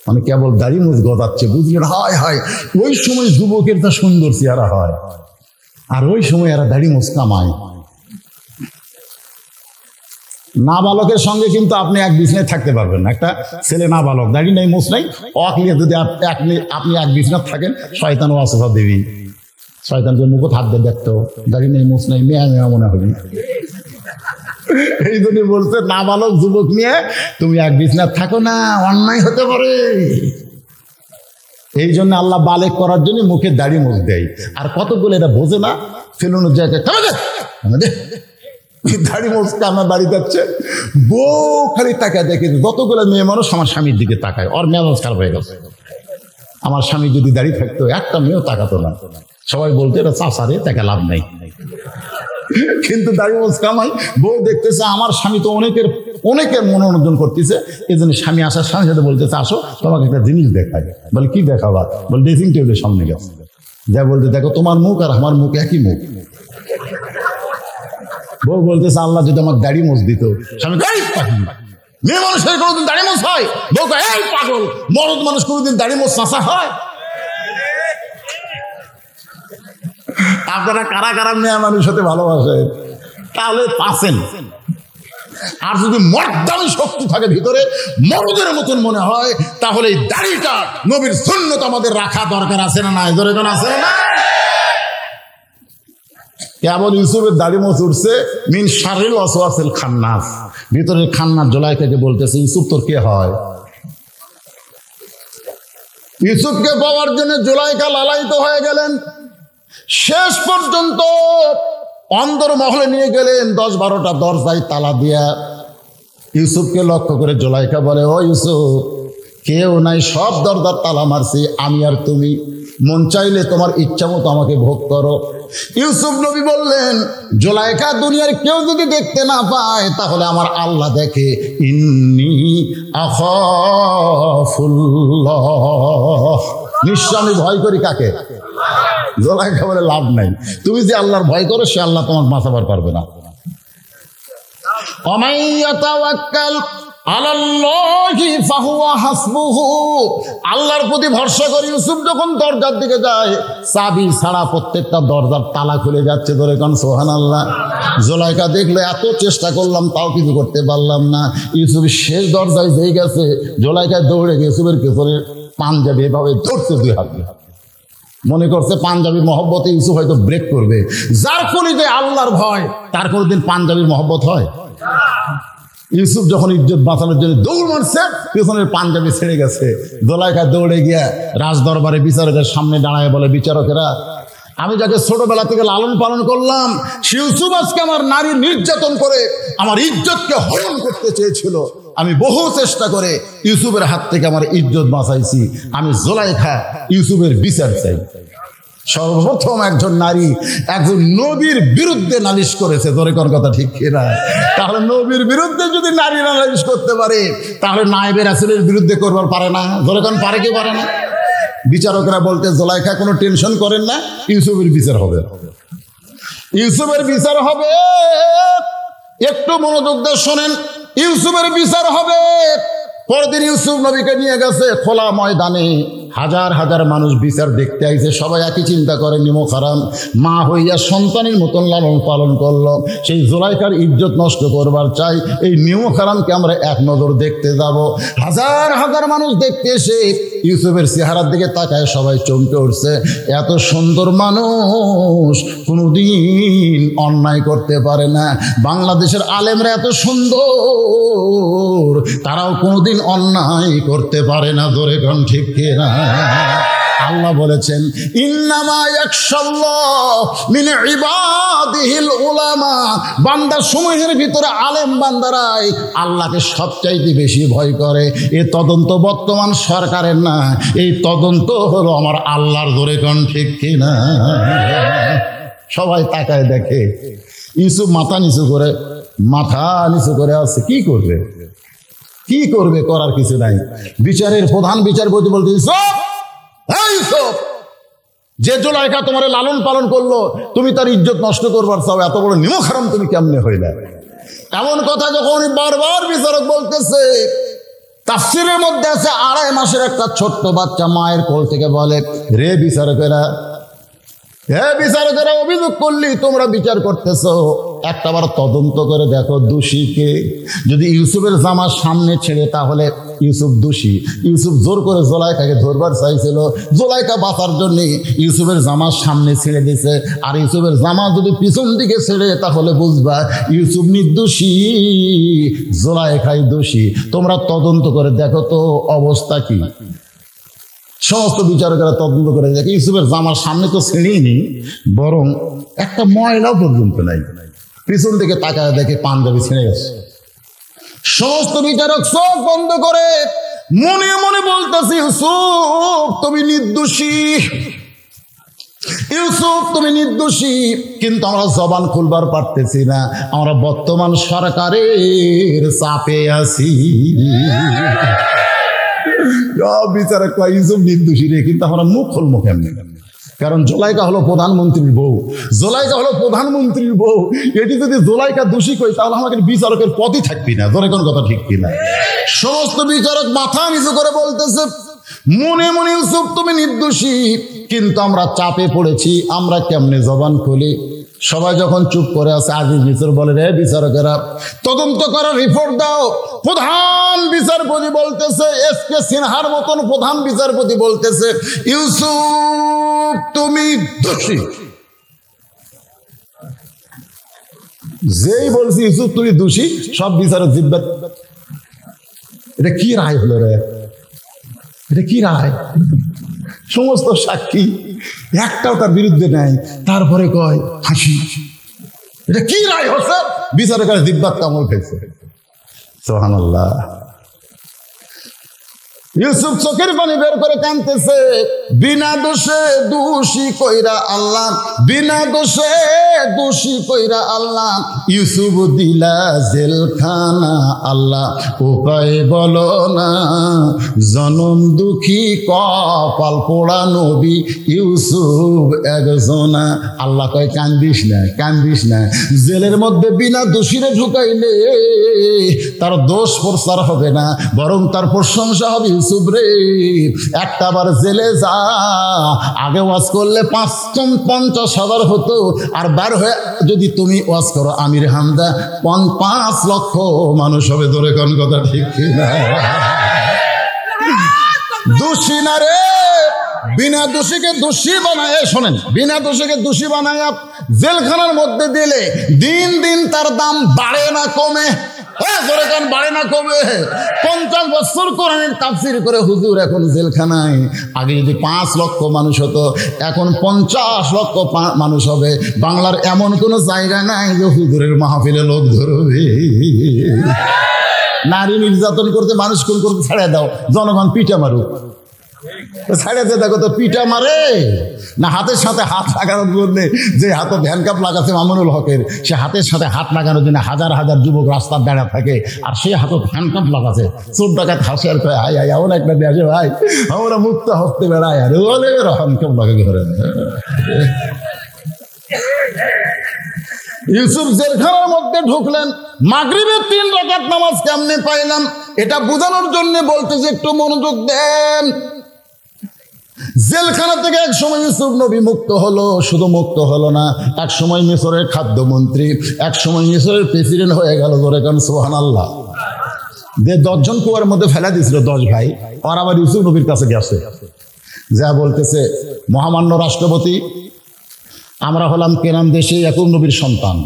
মানে কেবল দাড়ি মুখ গজাচ্ছে, বুঝলেন? হয় হয় ওই সময় যুবকের তা সুন্দর চেহারা হয়, আর ওই সময় এরা দাড়ি মুখ কামায়। নাবালকের সঙ্গে কিন্তু আপনি এক বিছনায় থাকতে পারবেন না। একটা ছেলে নাবালক, দাড়ি নেই মুখ নাই, অকলিয়ে যদি আপনি এক বিছনায় থাকেন, শয়তান ওয়াসওয়াসা দেবী, শয়তান যে মুখে হাত দিয়ে দেখতো, দাড়ি নেই মুখ নাই, মেয়া মেয়া মনে হবে। এই জন্য বলছে, নাবালক যুবক নিয়ে তুমি এক বিছনায় থাকো না, অন্যায় হতে পারে। এই জন্য আল্লাহ বালেক করার জন্য মুখে দাড়ি মুখ দেয়। আর কতগুলো এটা বোঝে না, ফেলুন জায়গায় দাড়ি মুখকে আমার বাড়ি যাচ্ছে, বউ খালি তাকায় দেখে। যতগুলো মেয়ে মানুষ আমার স্বামীর দিকে তাকায়, ওর মেজাজ খারাপ হয়ে গেছে। আমার স্বামী যদি দাড়ি থাকতো একটা মেয়েও তাকাতো না, সবাই বলতো এটা চাষারে, তাকে লাভ নেই। কিন্তু দাড়ি মোজ কামাই, বউ দেখতেছে আমার স্বামী তো অনেকের মনোরঞ্জন করতেছে, এই জন্য স্বামী আসার সাথে সাথে বলতেছে, আসো তোমাকে একটা জিনিস দেখায়। বলে কি দেখাবা? বলে ড্রেসিং টেবিলের সামনে গেছে, যা বলতে দেখো তোমার মুখ আর আমার মুখ একই মুখ। বউ বলতেছে, আল্লাহ যদি আমার দাড়ি মোজ দিত। স্বামী মেয়ে মানুষের কোনোদিন দাড়ি মোজ হয়? বউ এই পাগল, মরদ মানুষ কোনোদিন দাড়ি মোজ চাষা হয়? আপনারা কারা কারা মেয়ে মানুষ হতে ভালোবাসে তাহলে পাচ্ছেন। আর যদি মর্দানি শক্তি থাকে ভিতরে, মরদের মতন মনে হয়, তাহলে এই দাড়িটা নবীর সুন্নত আমাদের রাখা দরকার আছে না নাই? ধরে কোন আছে না? কেবল ইউসুফের দাড়ি মোচ উঠছে, মিন শারিল ওয়াসওয়াসিল খান্নাস, ভিতরের খান্নাস জোলাইখাকে বলতেছে, ইউসুফ তোর কে হয়? ইউসুফকে পাওয়ার জন্য জুলাইখা লালায়িত হয়ে গেলেন। শেষ পর্যন্ত অন্দরমহলে নিয়ে গেলেন, 10-12টা দরজায় তালা দিয়া। ইউসুফকে লক্ষ্য করে জুলাইখা বলে, ও ইউসুফ, কেউ নাই, সব দরজার তালা মারছি আমি আর তুমি, মন চাইলে তোমার ইচ্ছা মতো আমাকে ভোগ করো। ইউসুফ নবী বললেন, জুলাইখা দুনিয়ার কেউ যদি দেখতে না পায় তাহলে আমার আল্লাহ দেখে। ইন্নী আখাফুল্লাহ, নিশ্চয় আমি ভয় করি কাকে? জুলাইখা বলে, লাভ নাই, তুমি যে আল্লাহর ভয় করো সে আল্লাহ তোমার বাঁচাবার পারবে না। ওয়ামান ইয়াতাওয়াক্কাল আলাল্লাহি ফাহুয়া হাসবুহু, আল্লাহর প্রতি ভরসা করে ইউসুফ যখন দরজার দিকে যায়, চাবি ছাড়া প্রত্যেকটা দরজার তালা খুলে যাচ্ছে। ধরে কোন সুবহানাল্লাহ। জুলাইখা দেখলে এত চেষ্টা করলাম তাও কিছু করতে পারলাম না। ইউসুফের শেষ দরজায় যেই গেছে, জুলাইখা দৌড়ে গিয়ে ইউসুফের পেছনে পাঞ্জাবি এভাবে ধরছে দুই হাতে। মনে করছে পাঞ্জাবির মহব্বতে ইউসুফ হয়তো ব্রেক করবে। যার কলিতে আল্লাহর ভয় তার কোনোদিন পাঞ্জাবির মহব্বত হয়? ইউসুফ যখন ইজ্জত বাঁচানোর জন্য দৌড় মারছে, পেছনের পাঞ্জাবি ছেড়ে গেছে। জুলাইখা দৌড়ে গিয়া রাজ দরবারে বিচারকের সামনে দাঁড়ায় বলে, বিচারকেরা, আমি যাকে ছোটবেলা থেকে লালন পালন করলাম, সে ইউসুফ আজকে আমার নারী নির্যাতন করে আমার ইজ্জতকে হরণ করতে চেয়েছিল। আমি বহু চেষ্টা করে ইউসুফের হাত থেকে আমার ইজ্জত বাঁচাইছি। আমি জুলাইখা ইউসুফের বিচার চাই। সর্বপ্রথম একজন নারী একজন নবীর বিরুদ্ধে নালিশ করেছে। ধরে কোন কথা ঠিক কিনা? তাহলে নবীর বিরুদ্ধে যদি নারী নালিশ করতে পারে, তাহলে নায়েবে রাসূলের বিরুদ্ধে করবার পারে না? ধরে কোন পারে কি পারে না? বিচারকরা বলতে, জুলাইখা কোনো টেনশন করেন না, ইউসুফের বিচার হবে, ইউসুফের বিচার হবে। একটু মনোযোগ দিয়ে শোনেন, ইউসুফের বিচার হবে। পরদিন ইউসুফ নবীকে নিয়ে গেছে খোলা ময়দানে। হাজার হাজার মানুষ বিচার দেখতে আইছে। সবাই একই চিন্তা করে, নিমক হারাম মা হইয়া সন্তানের মতন লালন পালন করলো, সেই জুলাইখার ইজ্জত নষ্ট করবার চাই, এই নিমক হারামকে আমরা এক নজর দেখতে যাব। হাজার হাজার মানুষ দেখতে এসে ইউসুফের চেহারার দিকে তাকায় সবাই চমকে উঠছে। এত সুন্দর মানুষ কোনোদিন অন্যায় করতে পারে না। বাংলাদেশের আলেমরা এত সুন্দর, তারাও কোনোদিন অন্যায় করতে পারে না। ধরে কোন ঠিক কিনা? আল্লাহ বলেছেন, ইন্নামা ইয়াখশাল্লাহ মিন ইবাদিহিল উলামা, বান্দা সমূহের ভিতরে আলেম বান্দারাই আল্লাহকে সবচাইতে বেশি ভয় করে। এ তদন্ত বর্তমান সরকারের না, এই তদন্ত হলো আমার আল্লাহর। ধরে কোন ঠিক কিনা? সবাই তাকায় দেখে ইউসুফ মাথা নিচু করে আছে। কি করবে? কি করবে? করার কিছু নাই। বিচারের প্রধান বিচারপতি বলতে, ইউসুফ, যে জুলাইখা তোমার লালন পালন করলো, তুমি তার ইজ্জত নষ্ট করবার চাও, এত বড় নিমক হারাম তুমি কেমনে হইলে? এমন কথা যখন বারবার বিচারক বলতেছে, তাফসীরের মধ্যে আছে 2.5 মাসের একটা ছোট্ট বাচ্চা মায়ের কোল থেকে বলে, হে বিচারকেরা, অভিযোগ করলি, তোমরা বিচার করতেছো, একটাবার তদন্ত করে দেখো দোষীকে। যদি ইউসুফের জামার সামনে ছেড়ে তাহলে ইউসুফ দোষী। ইউসুফ জোর করে জুলাইখাকে ধরবার চাইছিল, জুলাইখা বাঁচার জন্য ইউসুফের জামার সামনে ছেড়ে দিছে। আর ইউসুফের জামা যদি পিছন দিকে ছেড়ে তাহলে বুঝবা ইউসুফ নির্দোষী, জুলাইখাই দোষী। তোমরা তদন্ত করে দেখো তো অবস্থা কি। সমস্ত বিচারকেরা তদন্ত করে দেখে ইউসুফের জামার সামনে তো ছেড়েই নেই, বরং একটা ময়লাও পর্যন্ত নাই। পিছন থেকে তাকায় দেখে পাঞ্জাবি ছেড়ে গেছে। সমস্ত বিচারক চোখ বন্ধ করে মনে মনে বলতেছে, ইউসুফ তুমি নির্দোষী, ইউসুফ তুমি নির্দোষী। কিন্তু আমরা জবান খুলবার পারতেছি না, আমরা বর্তমান সরকারের চাপে আছি। বিচারক কয় ইউসুফ নির্দোষী রে, কিন্তু আমরা মুখ খুলবো কেমনি? কারণ জুলাইখা হলো প্রধানমন্ত্রীর বউ, জুলাইখা হলো প্রধানমন্ত্রীর বউ। এটি যদি জুলাইখা দোষী কই তাহলে আমাকে বিচারকের পদই থাকবি না। ধরে কোন কথা ঠিক কিনা? সমস্ত বিচারক মাথা নিচু করে বলতেছে, মনে মনে ইউসুফ তুমি নির্দোষী, কিন্তু আমরা চাপে পড়েছি, আমরা কেমনে জবান খুলি? সবাই যখন চুপ করে আছে, আজিজ মিসর বলে, রে বিচারকেরা তদন্ত করার রিপোর্ট দাও। প্রধান বিচারপতি বলতেছে, এসকে সিনহার মতন প্রধান বিচারপতি বলতেছে, ইউসুফ তুমি দোষী। যেই বলছি ইউসুফ তুমি দোষী, সব বিচারক জিব্বা, এটা কি রায় হলো রে? এটা কি রায়? সমস্ত সাক্ষী, একটাও তার বিরুদ্ধে নাই, তারপরে কয় হাসি। এটা কি রায় হচ্ছে? বিচারের কাছে দিব্যাত কামড় খেয়েছে। সুবহানাল্লাহ। ইউসুফ চোখের পানি বের করে কাঁদতেছে, বিনা দোষে দোষী কইরা আল্লাহ, বিনা দোষে দোষী কইরা আল্লাহ ইউসুফ দিলা জেলখানা। আল্লাহ উপায় বলো না, জনম দুঃখী কপাল পোড়া নবী ইউসুফ একজনা। আল্লাহ কয় কান্দিস না, কান্দিস না, জেলের মধ্যে বিনা দোষীরে ঢুকাইলে তার দোষ প্রচার হবে না, বরং তার প্রশংসা হবে। ইউসুফ রে, একটা বার জেলে যা, আগে ওয়াজ করলে ৫,৫০,০০০ হতো, আর বার হয়ে যদি তুমি ওয়াজ করো আমির হামদা ৫ লক্ষ মানুষ হবে। ধরে কোন কথা ঠিক না? দোষী না রে, বিনা দোষীকে দোষী বানায়, শোনেন, বিনা দোষীকে দোষী বানায় জেলখানার মধ্যে দিলে দিন দিন তার দাম বাড়ে না কমে? বাড়ে না কমে? 50 বছর কোরআনের তাফসীর করে হুজুর এখন জেলখানায়। আগে যদি 5 লক্ষ মানুষ হতো, এখন 50 লক্ষ মানুষ হবে। বাংলার এমন কোনো জায়গা নাই যে হুজুরের মাহফিলে লোক ধরবে। নারী নির্যাতন করতে, মানুষ খুন করতে ছেড়ে দাও, জনগণ পিঠা মারুক। ছেড়ে দিয়ে দেখো তো পিঠা মারে না হাতের সাথে হাত লাগানোর জন্য। যে হাতে হ্যান্ডকাপ লাগাচ্ছে মামুনুল হকের, সে হাতের সাথে হাত লাগানোর জন্য হাজার হাজার যুবক রাস্তার দাঁড়া থাকে, আর সে হাতে হ্যান্ডকাপ লাগাচ্ছে। চোর ডাকাত হাসে আর কয় হাই হাই এমন একটা দেশে ভাই আমরা মুক্ত হস্তে বেড়াই, আর ওলে হ্যান্ডকাপ লাগে ঘরে। ইউসুফ জেলখানার মধ্যে ঢুকলেন, মাগরিবের 3 রাকাত নামাজ কেমনে পাইলাম এটা বোঝানোর জন্য বলতেছে, একটু মনোযোগ দেন। জেলখানা থেকে এক সময় ইউসুফ নবী মুক্ত হলো, শুধু মুক্ত হলো না, এক সময় মিশরের খাদ্যমন্ত্রী, এক সময় মিশরের প্রেসিডেন্ট হয়ে গেল। ধরে কারণ সুবহানাল্লাহ। যে 10 জন কুয়ার মধ্যে ফেলা দিয়েছিল 10 ভাই, আর আবার ইউসুফ নবীর কাছে গেছে, যা বলতেছে মহামান্য রাষ্ট্রপতি, আমরা হলাম কেনান দেশে ইয়াকুব নবীর সন্তান,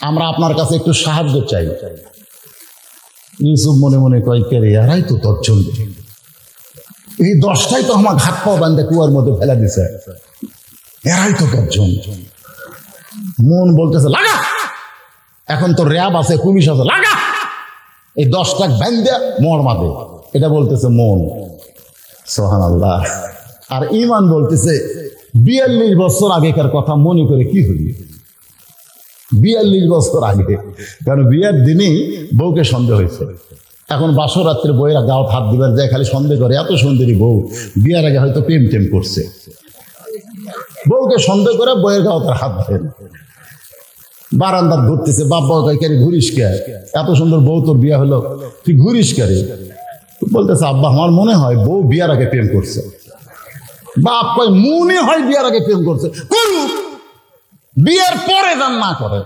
আমরা আপনার কাছে একটু সাহায্য চাই। ইউসুফ মনে মনে কয় কে রে, এরাই তো 10 জন, এই 10টাই তো আমার ঘাট পাও বান্ধে কুয়ার মধ্যে ফেলা দিছে, এরাই তো 10 জন। মন বলতেছে লাগা, এখন তো র্যাব আছে, পুলিশ আছে, লাগা এই 10টা বান্ধে মর মাদে, এটা বলতেছে মন। সুবহানাল্লাহ। আর ঈমান বলতেছে 42 বছর আগেকার কথা মনে করে কি হইল? 42 বছর আগে, কারণ বিয়ের দিনই বউকে সন্দেহ হয়েছে। এখন বাসর রাত্রে বইয়েরা গাও হাত দিবার যায়, খালি সন্দেহ করে, এত সুন্দরী বউ, বিয়ের আগে হয়তো প্রেম টেম করছে। বউকে সন্দেহ করে বইয়ের গাও তার হাত দেন, বারান্দার ঘুরতেছে। বাবা কারি ঘুরিস কে, এত সুন্দর বউ তোর বিয়ে হলো, তুই ঘুরিস কারে? বলতেছে আব্বা আমার মনে হয় বউ বিয়ার আগে প্রেম করছে। বাপ কয় মনে হয় বিয়ার আগে প্রেম করছে, করুক, বিয়ার পরে যান না করে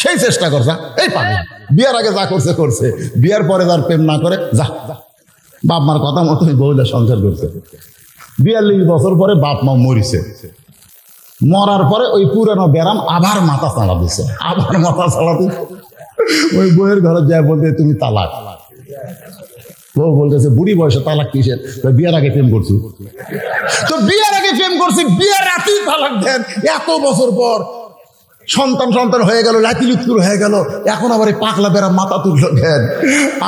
সেই চেষ্টা করছে। এই পাবে বিয়ার আগে যা করছে করছে, বিয়ার পরে যার প্রেম না করে যা। বাপ মার কথা মতো বউটা সংসার করছে। 42 বছর পরে বাপ মা মরিছে, মরার পরে ওই পুরানো ব্যারাম আবার মাথা চালা দিছে, আবার মাথা চালা দিছে। ওই বইয়ের ঘরে যায় বলতে তুমি তালাক। বউ বলতেছে বুড়ি বয়সে তালাক কিসের? বিয়ার আগে প্রেম করছি। তো বিয়ার আগে প্রেম করছি, বিয়ার রাতেই তালাক দেন। এত বছর পর সন্তান হয়ে গেল, লাতিলুৎকুর হয়ে গেল, এখন আবার এই পাকলা বেড়া মাথা তুললো দেন।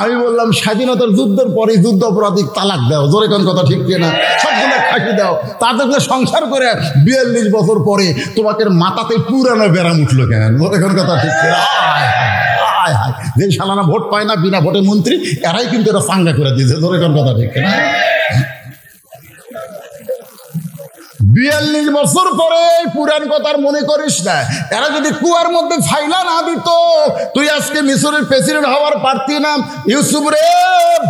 আমি বললাম স্বাধীনতার যুদ্ধের পরে যুদ্ধ অপরাধী তালাক দাও, জোরে কোন কথা ঠিক কিনা? সবগুলো ফাঁকি দাও, তাদেরকে সংসার করে 42 বছর পরে তোমাকে মাথাতে পুরানো বেড়াম উঠলো কেন? জোরে কোন কথা ঠিক কিনা? যে সালানা ভোট পায় না, বিনা ভোটে মন্ত্রী, এরাই কিন্তু এটা চাঙ্গা করে দিয়েছে। ধরে কোন কথা ঠিক কিনা? 42 বছর পরে পুরান কথার মনে করিস না। এরা যদি কুয়ার মধ্যে ফাইলা না দিত, তুই আজকে মিশরের প্রেসিডেন্ট হওয়ার পারতি না। ইউসুফ রে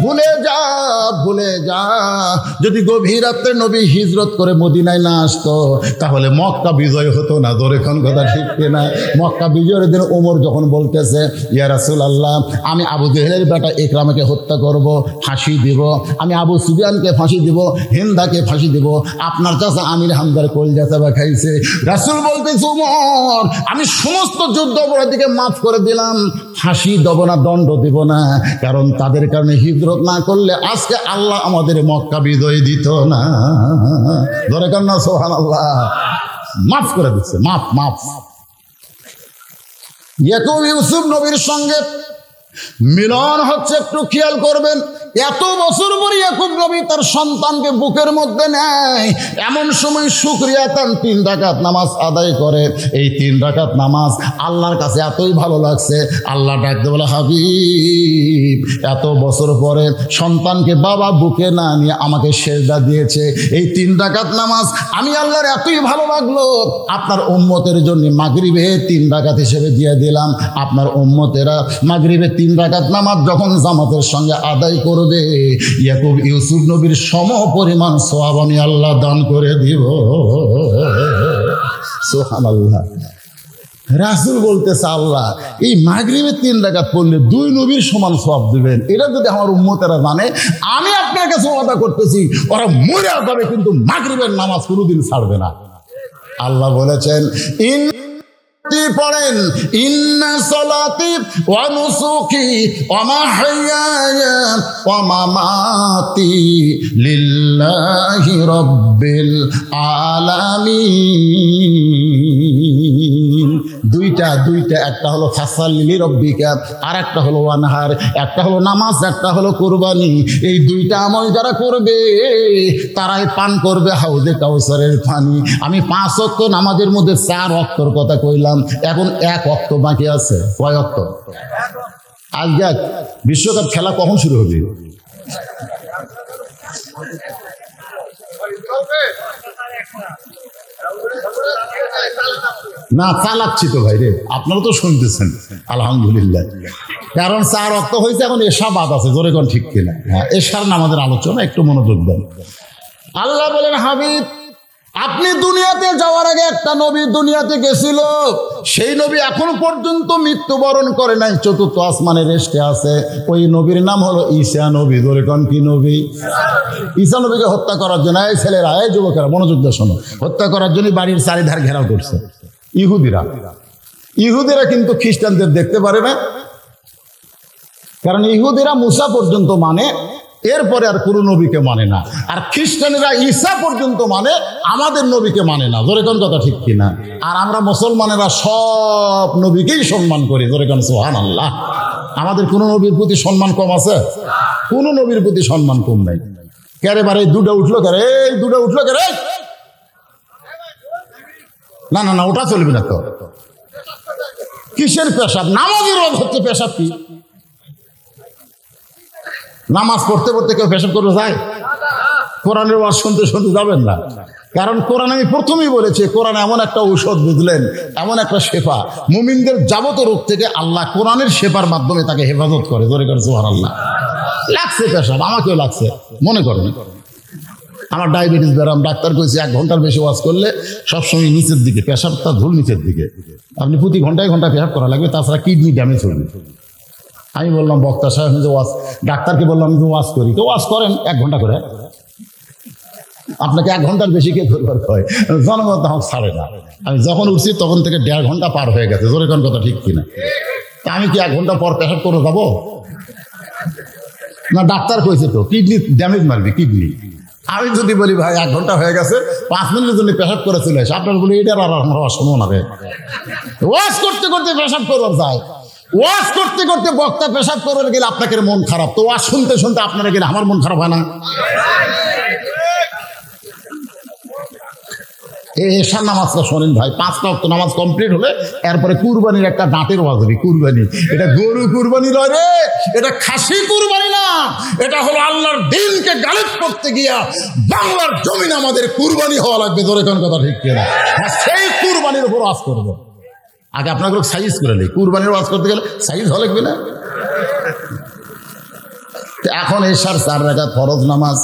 ভুলে যা, ভুলে যা। যদি গভীর রাত্রে নবী হিজরত করে মদিনায় না আসতো, তাহলে মক্কা বিজয় হতো না। ধরে কোন কথা ঠিক কিনা? মক্কা বিজয়ের দিন ওমর যখন বলতেছে ইয়া রাসূলুল্লাহ, আমি আবু জেহেলের বেটা ইকরামাকে হত্যা করব, ফাঁসি দিব, আমি আবু সুফিয়ানকে ফাঁসি দিব, হিন্দাকে ফাঁসি দিব, আপনার চাচা আমির আলী হামজার কলজা চাবা খাইছে। রাসূল বলতেছে ওমর, আমি সমস্ত যুদ্ধ অপরাধীকে মাফ করে দিলাম, ফাঁসি দেব না, দণ্ড দেব না, কারণ তাদের কারণে হিজরত না করলে আজকে আল্লাহ আমাদের মক্কা বিজয় দিত না। ধরে কেন না সুবহানাল্লাহ, মাফ করে দিচ্ছে, মাফ মাফ। ইয়াকুব ইউসুফ নবীর সঙ্গে মিলন হচ্ছে, একটু খেয়াল করবেন। এত বছর পরে ইয়াকুব নবী তার সন্তানকে বুকের মধ্যে নেয়, এমন সময় শুকরিয়া তান 3 রাকাত নামাজ আদায় করে। এই 3 রাকাত নামাজ আল্লাহর কাছে এতই ভালো লাগছে, আল্লাহ ডাকতে বলে, হাবিব এত বছর পরে সন্তানকে বাবা বুকে না নিয়ে আমাকে সেজদা দিয়েছে, এই 3 রাকাত নামাজ আমি আল্লাহর এতই ভালো লাগলো, আপনার উম্মতের জন্য মাগরিবে 3 রাকাত হিসেবে দিয়ে দিলাম। আপনার উম্মতেরা মাগরিবে 3 রাকাত নামাজ যখন জামাতের সঙ্গে আদায় করবে, ইয়াকুব ইউসুফ নবীর সম পরিমাণ সওয়াব আমি আল্লাহ দান করে দিব। সুবহানাল্লাহ। রাসূল বলতেছে, আল্লাহ এই মাগরিবে 3 রাকাত পড়লে 2 নবীর সমান সওয়াব দিবেন। এটা যদি আমার উম্মতেরা জানে, আমি আপনার কাছে ওয়াদা করতেছি ওরা মরে যাবে, কিন্তু মাগরিবের নামাজ কোনোদিন ছাড়বে না। আল্লাহ বলেছেন, পড়েন, ইন্না সলাতি ওয়া নুসুকি ওয়া মাহইয়ায়া ওয়া মামাতি লিল্লাহি রাব্বিল আলামিন। দুইটা, একটা হলো ফাসাল্লি রব্বিকা, আর একটা হলো ওয়ানহার, একটা হলো নামাজ, একটা হলো কুরবানি। এই 2টা আমল যারা করবে তারাই পান করবে হাউজে কাউসারের পানি। আমি 5 ওয়াক্ত নামাজের মধ্যে 4 ওয়াক্তর কথা কইলাম, এখন 1 ওয়াক্ত বাকি আছে। কয় ওয়াক্ত? আজকে বিশ্বকাপ খেলা কখন শুরু হবে? না, চালাচ্ছি তো ভাই রে, আপনারা তো শুনতেছেন আলহামদুলিল্লাহ। কারণ 4 ওয়াক্ত হয়েছে, এখন এশা বাদ আছে, জোরে কোন ঠিক কিনা? হ্যাঁ, এশার নামাজের আলোচনা, একটু মনোযোগ দেন। আল্লাহ বলেন, হাবিব আপনি দুনিয়াতে যাওয়ার আগে একটা নবী দুনিয়াতে গেছিল, সেই নবী এখনো পর্যন্ত মৃত্যুবরণ করে নাই, 4th আসমানে রেস্টে আছে। ওই নবীর নাম হলো ঈসা নবী। ধরে কোন কি নবী? ঈসা নবীকে হত্যা করার জন্য এই ছেলেরা, এই যুবকেরা মনোযোগ দিয়ে শোনো, হত্যা করার জন্য বাড়ির চারিধার ঘেরাও করছে ইহুদিরা কিন্তু খ্রিস্টানদের দেখতে পারে না, কারণ ইহুদিরা মুসা পর্যন্ত মানে, এরপরে আর কোনো নবীকে মানে না। আর খ্রিস্টানেরা ঈসা পর্যন্ত মানে, আমাদের নবীকে মানে না। ধরে কোন কথা ঠিক কিনা? আর আমরা মুসলমানেরা সব নবীকেই সম্মান করি। ধরে কোন সুবহানাল্লাহ। আমাদের কোনো নবীর প্রতি সম্মান কম আছে? কোনো নবীর প্রতি সম্মান কম নাই। কেরে বারে 2টা উঠলো, কেরে এই 2টা উঠলো, কেরে না না না, ওটা চলবে না তো। কিসের পেশাব? নামাজের রোজ হচ্ছে পেশাব। কি নামাজ পড়তে পড়তে কেউ পেশাব করবে যায়? কোরআনের ওয়াজ শুনতে শুনতে যাবেন না, কারণ কোরআন আমি প্রথমেই বলেছি, কোরআন এমন একটা ঔষধ, বুঝলেন, এমন একটা শেফা। মুমিনদের যাবতীয় রোগ থেকে আল্লাহ কোরআনের শেফার মাধ্যমে তাকে হেফাজত করে। ধরে করে সুবহানাল্লাহ। লাগছে পেশাব, আমাকেও লাগছে, মনে করেন আমার ডায়াবেটিস ব্যারাম, ডাক্তার কইছে 1 ঘন্টার বেশি ওয়াজ করলে সবসময় নিচের দিকে পেশাবটা ধুল, নিচের দিকে আপনি প্রতি ঘন্টায় পেশাব করা লাগবে, তাছাড়া কিডনি ড্যামেজ হবে। আমি বললাম বক্তা সাহেব, আমি যে ওয়াজ, ডাক্তারকে বললাম আমি যে ওয়াজ করি, তো ওয়াজ করেন 1 ঘন্টা করে, আপনাকে 1 ঘন্টার বেশি কে করবার হয়? জনগণ আমাকে ছাড়ে না। আমি যখন উঠছি তখন থেকে 1.5 ঘন্টা পার হয়ে গেছে। জোরে কোন কথা ঠিক কিনা? তা আমি কি 1 ঘন্টা পর পেশাব করে যাবো? না, ডাক্তার কইছে তো কিডনি ড্যামেজ মারবি, কিডনি। আমি যদি বলি ভাই 1 ঘন্টা হয়ে গেছে, 5 মিনিটের জন্য পেশাব করে চলে আসে, আপনার বলি এটা আর আমরা শুনবো না রে। ওয়াজ করতে করতে পেশাব করবার যায়, ওয়াজ করতে করতে বক্তা পেশাব করবার গেলে আপনাকে মন খারাপ, তো ওয়াজ শুনতে শুনতে আপনারা গেলে আমার মন খারাপ হয় না? এই এশার নামাজটা শোনেন ভাই, 5 ওয়াক্ত নামাজ কমপ্লিট হলে এরপরে কুরবানির একটা দাঁতের ওয়াজ হবে। কুরবানি, এটা গরু কুরবানি নয় রে, এটা খাসি কুরবানি না, এটা হলো আল্লাহর দিনকে গালিব করতে গিয়া বাংলার জমিন আমাদের কুরবানি হওয়া লাগবে। ধরে কোন কথা ঠিক কিনা? সেই কুরবানির উপর ওয়াজ করবো। আগে আপনাকে সাইজ করে নেই, কুরবানির ওয়াজ করতে গেলে সাইজ হওয়া লাগবে না? এখন এশার 4 রাকাত ফরজ নামাজ,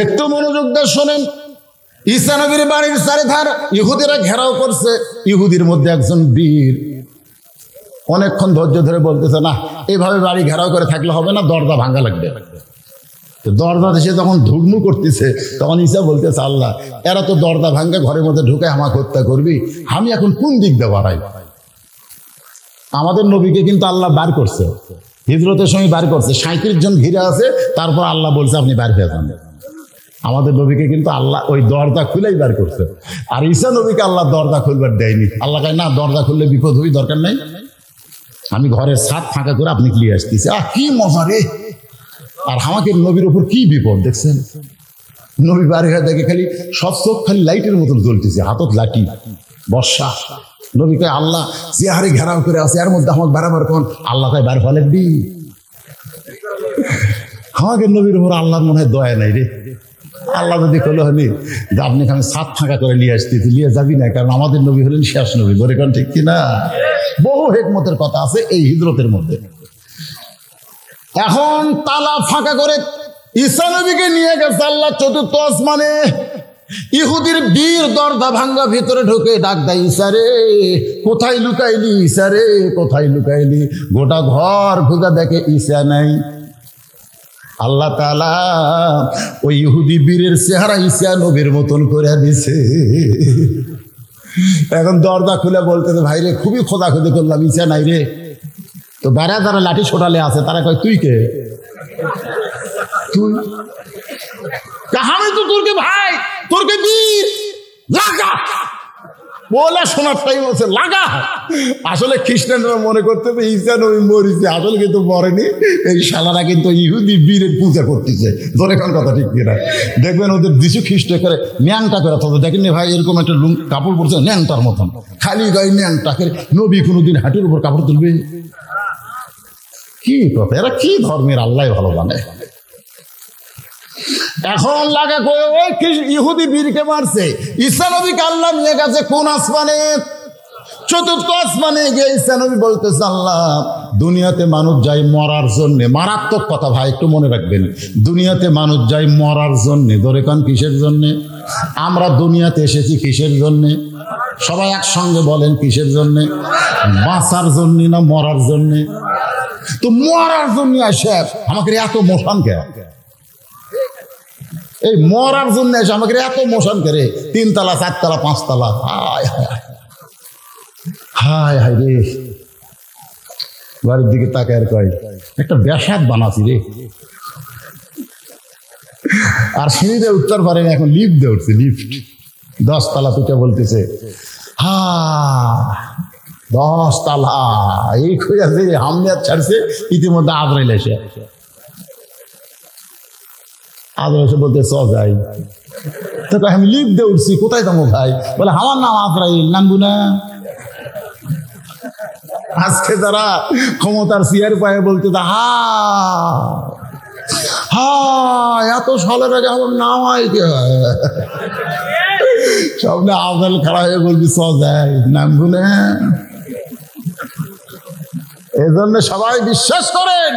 একটু মনোযোগ দিয়ে শোনেন। ঈসা নবীর বাড়ির চারিধার ইহুদিরা ঘেরাও করছে। ইহুদির মধ্যে একজন বীর অনেকক্ষণ ধৈর্য ধরে বলতেছে, না এইভাবে বাড়ি ঘেরাও করে থাকলে হবে না, দরজা ভাঙা লাগবে। তো দরজা এসে যখন ধুকমু করতেছে তখন ঈসা বলতেছে, আল্লাহ এরা তো দরজা ভাঙ্গা ঘরের মধ্যে ঢুকে আমাকে হত্যা করবি, আমি এখন কোন দিক দিয়ে বাড়াই? আমাদের নবীকে কিন্তু আল্লাহ বার করছে, হিজরতের সময় বার করছে, 37 জন ঘিরে আছে, তারপর আল্লাহ বলছে আপনি বার হয়ে যান। আমাদের নবীকে কিন্তু আল্লাহ ওই দরজা খুলেই বার করছে, আর ঈসা নবীকে আল্লাহ দরজা খুলবার দেয়নি। আল্লাহ কয় না, দরজা খুললে বিপদ হবি, দরকার নাই, আমি ঘরের ছাদ ফাঁকা করে আপনি ক্লিয়ে আসতেছি। কি মজা রে! আর আমাকে নবীর উপর কি বিপদ দেখছেন, নবী বাড়ি হয়ে দেখে খালি সব চোখ খালি লাইটের মতন জ্বলতেছে, হাতত লাঠি, বর্ষা। নবীকে আল্লাহ চেহারে ঘেরাও করে আছে, এর মধ্যে আমাকে বারবার কোন আল্লাহ তাই বার ফলেন দি। আমাকে নবীর উপর আল্লাহর মনে হয় দয়া নাই রে। আল্লাহ যদি কলো হলি যে আপনি এখানে ছাদ ফাঁকা করে নিয়ে আসতেছি, নিয়ে যাবি না, কারণ আমাদের নবী হলেন শেষ নবী। ধরে কোন ঠিক কিনা? বহু হেকমতের কথা আছে এই হিজরতের মধ্যে। এখন তালা ফাঁকা করে ঈসা নবীকে নিয়ে গেছে আল্লাহ চতুর্থ আসমানে। ইহুদির বীর দরজা ভাঙ্গা ভিতরে ঢুকে ডাক দেয়, ঈসা রে কোথায় লুকাইলি, ঈসা রে কোথায় লুকাইলি? গোটা ঘর খুঁজা দেখে ঈসা নাই। আল্লাহ তাআলা ওই ইহুদি বীরের চেহারা ঈসা নবীর মতন করে দিছে। এখন দরজা খুলে বলতেছে, ভাই রে খুবই খোঁজাখুঁজি করলাম, ঈসা নাই রে। তো বাইরে যারা লাঠি ছোটালে আছে তারা কয়, তুই কে? তুই? আমি তো তোরকে ভাই, তোরকে বীর, লাগা বলে শোনার টাইম আছে, লাগা। আসলে খ্রিস্টানরা মনে করতে ঈসা নবী মরিছে, আসলে কিন্তু মরেনি। এই শালারা কিন্তু ইহুদি বীরের পূজা করতেছে। ধরে কোন কথা ঠিক কিনা? দেখবেন ওদের যিশু খ্রিস্ট করে ন্যাংটা করে, তবে দেখেন ভাই এরকম একটা কাপড় পরছে ন্যাংটার মতন, খালি গায়ে ন্যাংটাকে। নবী কোনোদিন হাঁটুর উপর কাপড় তুলবে? কি কথা, এরা কি ধর্মের আল্লাহ ভালো জানে। এখন লাগে ওই ইহুদি বীরকে মারছে, ঈসা নবীকে আল্লাহ নিয়ে গেছে কোন আসমানে? চতুর্থ আসমানে গিয়ে ঈসা নবী বলতেছে, আল্লাহ দুনিয়াতে মানুষ যায় মরার জন্যে। মারাত্মক কথা ভাই, একটু মনে রাখবেন, দুনিয়াতে মানুষ যায় মরার জন্যে। ধরে কান কিসের জন্যে? আমরা দুনিয়াতে এসেছি কিসের জন্যে? সবাই একসঙ্গে বলেন কিসের জন্যে? বাঁচার জন্যে না মরার জন্যে? তো মরার জন্য আসে আমাকে এত মোশন কে? এই মরার জন্য এসে আমাকে এত মোশন করে, 3 তলা 4 তলা 5 তলা। হায় হায় হায় হায় রে! বাড়ির দিকে তাকায় কয়, একটা ব্যাসাদ বানাচ্ছি রে। আর সিঁড়িতে উত্তর পারে না, এখন লিফট দিয়ে উঠছে, লিফট 10 তলা তুইটা বলতেছে, হা 10 তলা এই খুঁজে হামলিয়াত ছাড়ছে। ইতিমধ্যে আজরাইল এসে বলতে চ যাই। আমি লিফট দিয়ে উঠছি, কোথায় যাবো ভাই? বলে আমার নাম আজরাইল, নামবো না? আজকে যারা ক্ষমতার চেয়ার পায়ে বলতে হা হা এত সালের আগে আমার নাম হয় কে? সামনে আজরাইল খাড়া হয়ে বলবি চ যাই, নামবো না? এই জন্য সবাই বিশ্বাস করেন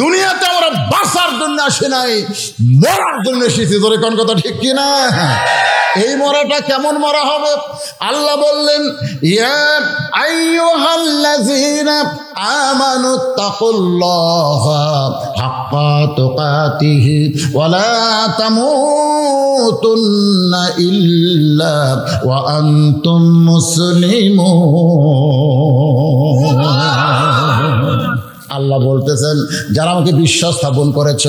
দুনিয়াতে আমরা বাঁচার জন্য আসি নাই, মরার জন্য এসেছি। ধরে কোন কথা ঠিক কিনা? এই মরাটা কেমন মরা হবে? আল্লাহ বললেন, ইয়া আইয়ুহাল্লাযীনা আমানুত্তাকুল্লাহা হাক্কা তুকাতিহি ওয়া লা তামুতুন্না ইল্লা ওয়া আনতুম মুসলিমুন। আল্লাহ বলতেছেন, যারা আমাকে বিশ্বাস স্থাপন করেছ,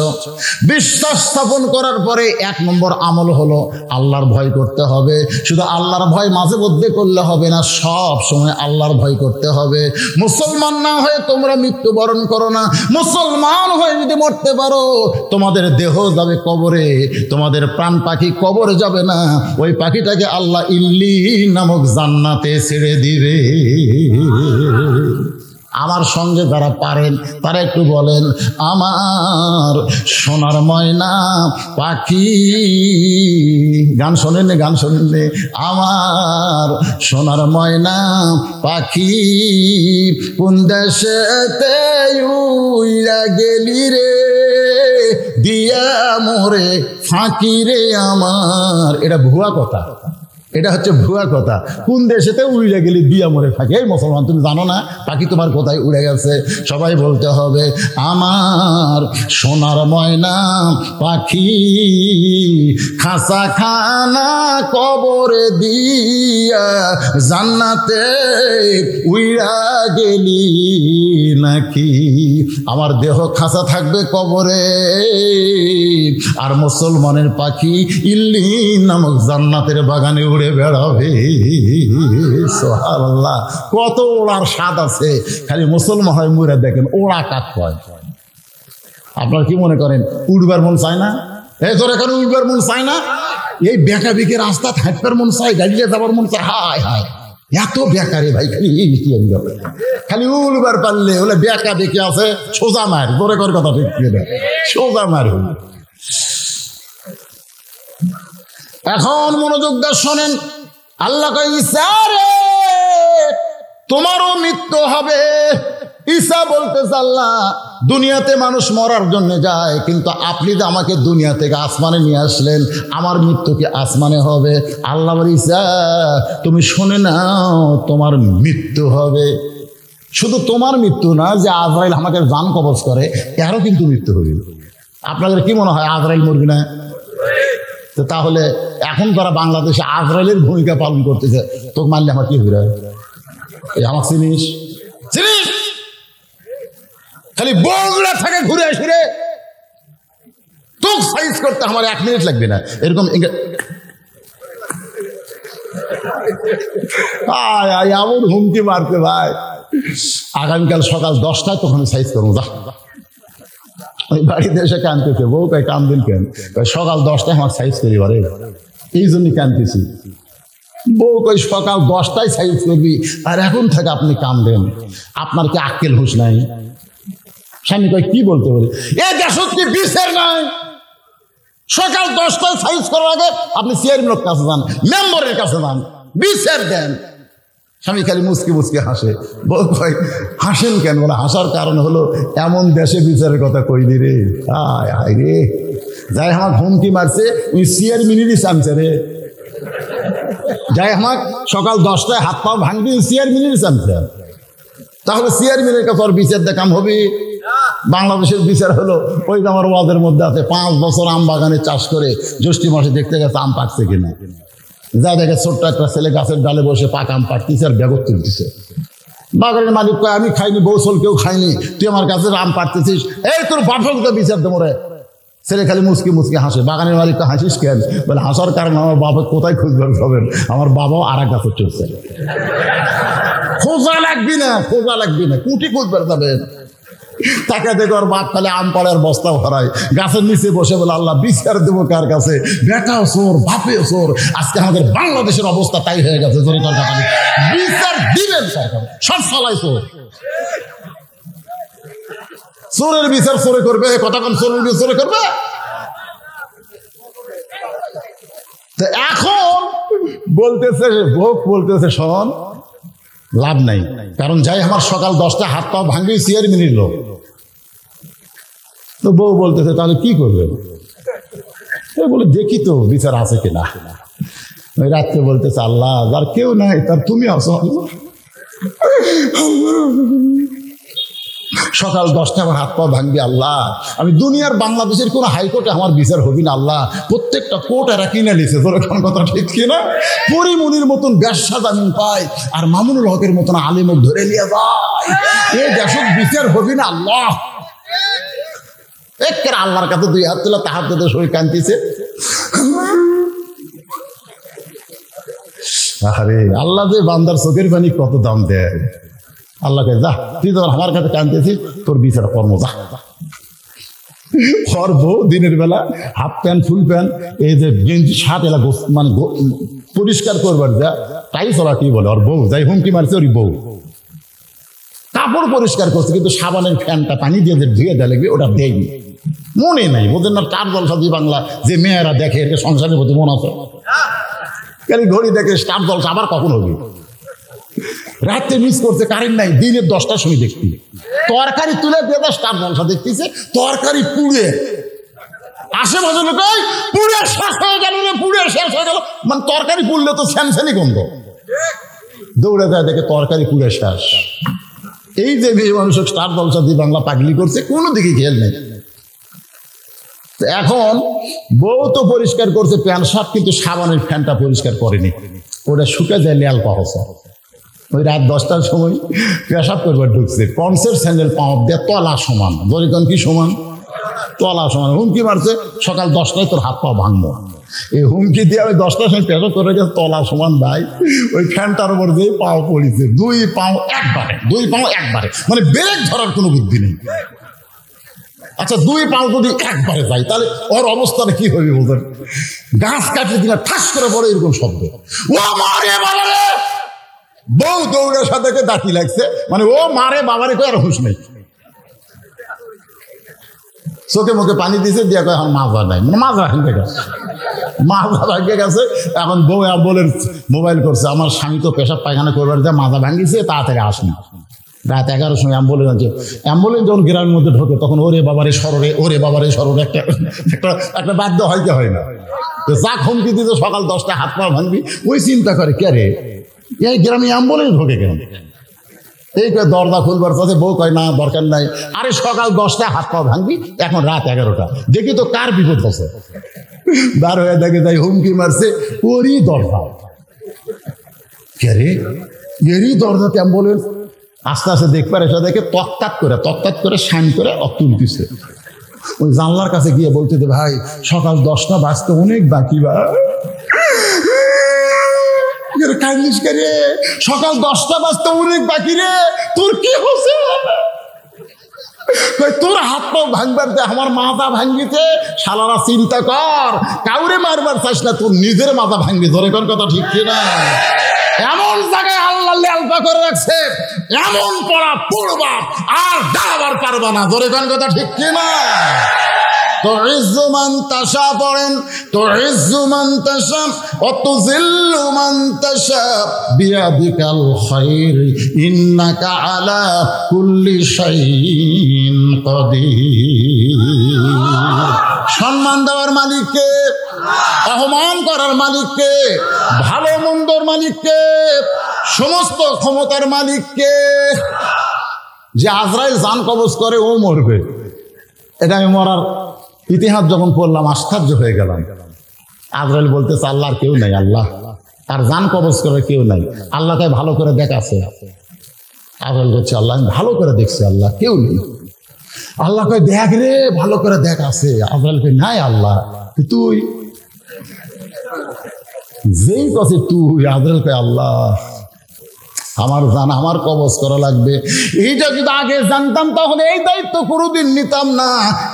বিশ্বাস স্থাপন করার পরে 1 নম্বর আমল হলো আল্লাহর ভয় করতে হবে। শুধু আল্লাহর ভয় মাঝে মধ্যে করলে হবে না, সব সময় আল্লাহর ভয় করতে হবে। মুসলমান না হয়ে তোমরা মৃত্যুবরণ করো না। মুসলমান হয়ে যদি মরতে পারো, তোমাদের দেহ যাবে কবরে, তোমাদের প্রাণ পাখি কবরে যাবে না, ওই পাখিটাকে আল্লাহ ইল্লিন নামক জান্নাতে ছেড়ে দিবে। আমার সঙ্গে যারা পারেন তারা একটু বলেন, আমার সোনার ময়না পাখি। গান শোনেন? গান শোনেন? আমার সোনার ময়না পাখি কোন দেশেতে উইরা গেলি রে, দিয়া মোরে ফাঁকি রে আমার। এটা ভুয়া কথা, এটা হচ্ছে ভুয়া কথা। কোন দেশেতে উড়ে গেলে দিয়া মরে থাকে। এই মুসলমান, তুমি জানো না পাখি তোমার কোথায় উড়ে গেছে? সবাই বলতে হবে আমার সোনার ময়না পাখি খাসা খানা কবরে দিয়া জান্নাতে উইরা গেলি নাকি। আমার দেহ খাসা থাকবে কবরে, আর মুসলমানের পাখি ইল্লিন নামক জান্নাতের বাগানে উড়ে বেড়াবে। সুবহানাল্লাহ, কত ওড়ার স্বাদ আছে। খালি মুসলমান হয় মুড়ে দেখেন ওড়া কাক হয়। আপনারা কি মনে করেন উড়বার মন চায় না? এই তোর এখন উড়বার মন চায় না? এই বেকা বেঁকে রাস্তা হাঁটবার মন চায়, গাড়িতে যাবার মন চায়। হায় হায়, এত বেকারে ভাই, খালি উড়বার পারলে হলে বেকা বেঁকে আছে সোজা মার। তোরে কর কথা ঠিক সোজা মার। এখন মনোযোগ দিয়ে শোনেন, আল্লাহ কয় ঈসা রে তোমারও মৃত্যু হবে। ঈসা বলতেছে আল্লাহ দুনিয়াতে মানুষ মরার জন্য যায়, কিন্তু আপনি যে আমাকে দুনিয়া থেকে আসমানে নিয়ে আসলেন, আমার মৃত্যু কি আসমানে হবে? আল্লাহ বলে ঈসা তুমি শুনে নাও, তোমার মৃত্যু হবে। শুধু তোমার মৃত্যু না, যে আজরাইল আমাকে জান কবজ করে এরও কিন্তু মৃত্যু হবে। আপনাদের কি মনে হয় আজরাইল মরবি না? তাহলে এখন তারা বাংলাদেশে আজরাইলের ভূমিকা পালন করতেছে। তোকে মারলে আমার কি হইরা? আমার চিনিস চিনিস খালি বগুড়া থেকে ঘুরে আসিরে তোকে সাইজ করতে আমার 1 মিনিট লাগবে না। এরকম এমন হুমকি মারতে ভাই, আগামীকাল সকাল 10টায় তখন সাইজ করবো। যা ওই বাড়িতে এসে কানতেছে, বউ কয় কান্দিন কেন? সকাল 10টায় আমার সাইজ করি বারে, এই জন্যই কানতেছি। বউ কই সকাল 10টায় সাইজ করবি আর এখন থেকে আপনি কান্দেন, আপনার কি আক্কেল হুঁশ নাই? স্বামী কয় কি বলতে বলে, এ দেশত কি বিচার নাই? সকাল 10টায় সাইজ করার আগে আপনি চেয়ারম্যানের কাছে যান, মেম্বারের কাছে যান, বিচার দেন। স্বামী খালি মুচকি মুচকি হাসে। বউ কয় হাসেন কেন? বলে হাসার কারণ হলো এমন দেশে বিচারের কথা কই দি রে। আয় আয় রে, যাই আমার হুমকি মারছে ওই চেয়ারম্যানেরই চামচা রে। যাই আমার সকাল 10টায় হাত পা ভাঙবি চেয়ারম্যানেরই চামচা। তাহলে চেয়ারম্যানের কাছে আর বিচার দেখাম হবে? বাংলাদেশের বিচার হলো ওই আমার ওয়াদের মধ্যে আছে 5 বছর আম বাগানে চাষ করে জ্যৈষ্ঠ মাসে দেখতে গেছে আম পাকছে কিনা। যা দেখে ছোট্ট একটা ছেলে গাছের ডালে বসে পাকা আম পাকতেছে আর ব্যাগত তুলতেছে। বাগানের মালিক কয় আমি খাইনি, বৌসল কেউ খাইনি, তুই আমার কাছে আম পাকতেছিস, এই তোর বাপকে বিচার দেবো রে। ছেলে খালি মুচকি মুচকি হাসে। বাগানের মালিক তো হাসিস কেন? বলে হাসার কারণ আমার বাবা কোথায় খুঁজবেন হবেন, আমার বাবাও আর এক গাছে চলছে। খোঁজা লাগবি না, খোঁজা লাগবি না, কুটি খুঁজবেন যাবেন। তাকে দেখো আর বাপ খালে আম পাড়ার বস্তা ভরায়, গাছের নিচে বসে বলে আল্লাহ বিচার দেবো কার কাছে? বেটাও চোর, বাপেও চোর। আজকে আমাদের বাংলাদেশের অবস্থা তাই হয়ে গেছে। জোরে তোর কথা বিচার দিবেন সরকার, সব চালাই চোর। চোরের বিচার চোরে করবে, কতক্ষণ চোরের বিচার চোরে করবে? এখন বলতেছে ভোগ, বলতেছে শোন লাভ নাই, কারণ যাই আমার সকাল 10টায় হাত পা ভাঙবি চেয়ারম্যানের লোক। তো বউ বলতেছে তাহলে কি করবে? বলে দেখি তো বিচার আছে কিনা। ওই রাত্রে বলতেছে আল্লাহ যার কেউ নাই তার তুমি আসো। সকাল 10টায় আমার হাত পা ভাঙবি আল্লাহ, আমি দুনিয়ার বাংলাদেশের কোন হাইকোর্টে আমার বিচার হবি না আল্লাহ, প্রত্যেকটা কোর্ট এরা কিনে নিছে। তোর এখন কথা ঠিক কিনা? পরিমনির মতন ব্যবসা জামিন পায় আর মামুনুল হকের মতন আলিমক ধরে নিয়ে যায়। এই দেশক বিচার হবি না আল্লাহ। একের আল্লাহর কাছে 2 হাত তোলা, তাহার তো শরীর কান্দিছে। আরে আল্লাহ যে বান্দার চোখের পানি কত দাম দেয়। আল্লাহকে যা তুই তো আমার কাছে কাঁদতেছিস, তোর বিচার কর্ম যা। ওর বউ দিনের বেলা হাফ প্যান্ট ফুল প্যান্ট এই যে গেঞ্জি শার্ট এলা মানে পরিষ্কার করবার যা তাই চলা কি বলে ওর বউ যাই হুমকি মারছে ওর বউ কাপড় পরিষ্কার করছে, কিন্তু সাবানের ফ্যানটা পানি দিয়ে যে ধুয়ে দেয় লাগবে ওটা দেয়নি, মনে নাই। বোঝেন না চার জলসা দি বাংলা যে মেয়েরা দেখে এর সংসারের প্রতি মন আছে। খালি ঘড়ি দেখে স্টার জলসা আবার কখন হবে? রাতে মিস করছে, কারেন্ট নাই, দিনের 10টার সময় দেখতি তরকারি তুলে দিয়ে স্টার জলসা দেখতেছে, তরকারি পুড়ে আশেপাশে লোক পুড়ে শেষ হয়ে গেল রে, পুড়ে শেষ হয়ে গেল, মানে তরকারি পুড়লে তো স্যামস্যানি গন্ধ, দৌড়ে যায় দেখে তরকারি পুড়ে শেষ। এই যে মেয়ে মানুষের স্টার জলসা দিয়ে বাংলা পাগলি করছে, কোনো দিকে খেয়াল নেই। এখন বউ তো পরিষ্কার করছে প্যান্ট শার্ট, কিন্তু সাবানের ফ্যানটা পরিষ্কার করেনি, ওটা শুকে যায় লেয়াল পাহসা। ওই রাত 10টার সময় পেশাব করবার ঢুকছে, পন্সের স্যান্ডেল পাওয়া দিয়ে তলা সমান, ধরিকন কি সমান, তলা সমান, হুমকি মারছে সকাল 10টায় তোর হাত পা ভাঙবো। এই হুমকি দিয়ে ওই 10টার সময় পেশাব করে গেছে তলা সমান ভাই, ওই ফ্যানটার উপর দিয়ে পাও পড়েছে, দুই পাও একবারে, মানে ব্রেক ধরার কোনো বুদ্ধি নেই। আচ্ছা, দুই পাও যদি একবারে যায় তাহলে ওর অবস্থাটা কি হবে বলতেন? গাছ কাটিয়ে দিলে ঠাস করে পড়ে এরকম শব্দ, ও মারে বাবারে। বউ দৌড়ের সাথে দাঁতি লাগছে, মানে ও মারে বাবারে কই আর হুঁশ নেই, চোখে মুখে পানি দিয়েছে, দিয়ে কয় এখন মাজা নাই, মানে মাজা ভেঙে গেছে, মাজা ভেঙে গেছে। এখন বউ বলে মোবাইল করছে, আমার স্বামী তো পেশাব পায়খানা করবার যা মাজা ভাঙিছে, তাড়াতাড়ি আসেনি। রাত 11টার সময় অ্যাম্বুলেন্স যখন গ্রামের মধ্যে ঢোকে তখন ওরে বাবারে সররে, ওরে বাবারে সররে একটা বাধ্য হইতে হয় না, যা হুমকি দিতে সকাল 10টা হাত পা ভাঙবি, ওই চিন্তা করে কে রে এই গ্রামে অ্যাম্বুলেন্স ঢোকে কেন, এই দরজা খুলবার পথে বউ কয় না দরকার নাই, আরে সকাল 10টা হাত পা ভাঙবি, এখন রাত 11টা, দেখি তো কার বিপদ হচ্ছে। বার হয়ে দেখে যাই হুমকি মারছে ওরই দরজা, কে রে এরই দরজাতে অ্যাম্বুলেন্স। আস্তে আস্তে দেখবার এসে দেখে তকতাক করে শাইন করে তুলতেছে। ওই জানলার কাছে গিয়ে বলতে দে ভাই সকাল 10টা বাজতে অনেক বাকি, বা সকাল 10টা বাজতে অনেক বাকি রে, তোর কি হচ্ছে? তোর হাত পা ভাঙবার দে, আমার মাথা ভাঙ্গিতে, শালারা চিন্তা কর, কাউরে মারবার চাস না, তোর নিজের মাথা ভাঙবি, ধরে কোন কথা ঠিক কিনা? এমন জায়গায় আল্লাহ আলপা করে রাখছে, এমন পড়া পড়বা আর দাঁড়াবার পারবা না, ধরে কোন কথা ঠিক কিনা? তো ইজ্জু মান তাশা পড়েন, তো ইজ্জু মান তাশা ও তুযিল্লু মান তাশা বিয়াদিকাল খায়র ইন্নাকা আলা কুল্লি শাইইন কাদির। সম্মান দেওয়ার মালিককে, অপমান করার মালিককে, ভালো মন্দর মালিককে, সমস্ত ক্ষমতার মালিককে। যে আজরাইল জান কবজ করে ও মরবে, এটা আমি মরার ইতিহাস যখন পড়লাম আশ্চর্য হয়ে গেলাম। আজরাইল বলতেছে আল্লাহর কেউ নাই, আল্লাহ আর জান কবজ করে কেউ নাই, আল্লাহ তাই ভালো করে দেখাছে। আজরাইল বলছে আল্লাহ আমি ভালো করে দেখছি, আল্লাহ কেউ নেই। আল্লাহ কয় দেখ রে, ভালো করে দেখ আছে। আজরাইল কয় নাই আল্লাহ তুই, যেই কথা তুই। আজরাইল কয় আল্লাহ আমার জান আমার কবজ করা লাগবে, এইটা যদি আগে জানতাম তাহলে এই দায়িত্ব কোনোদিন নিতাম না।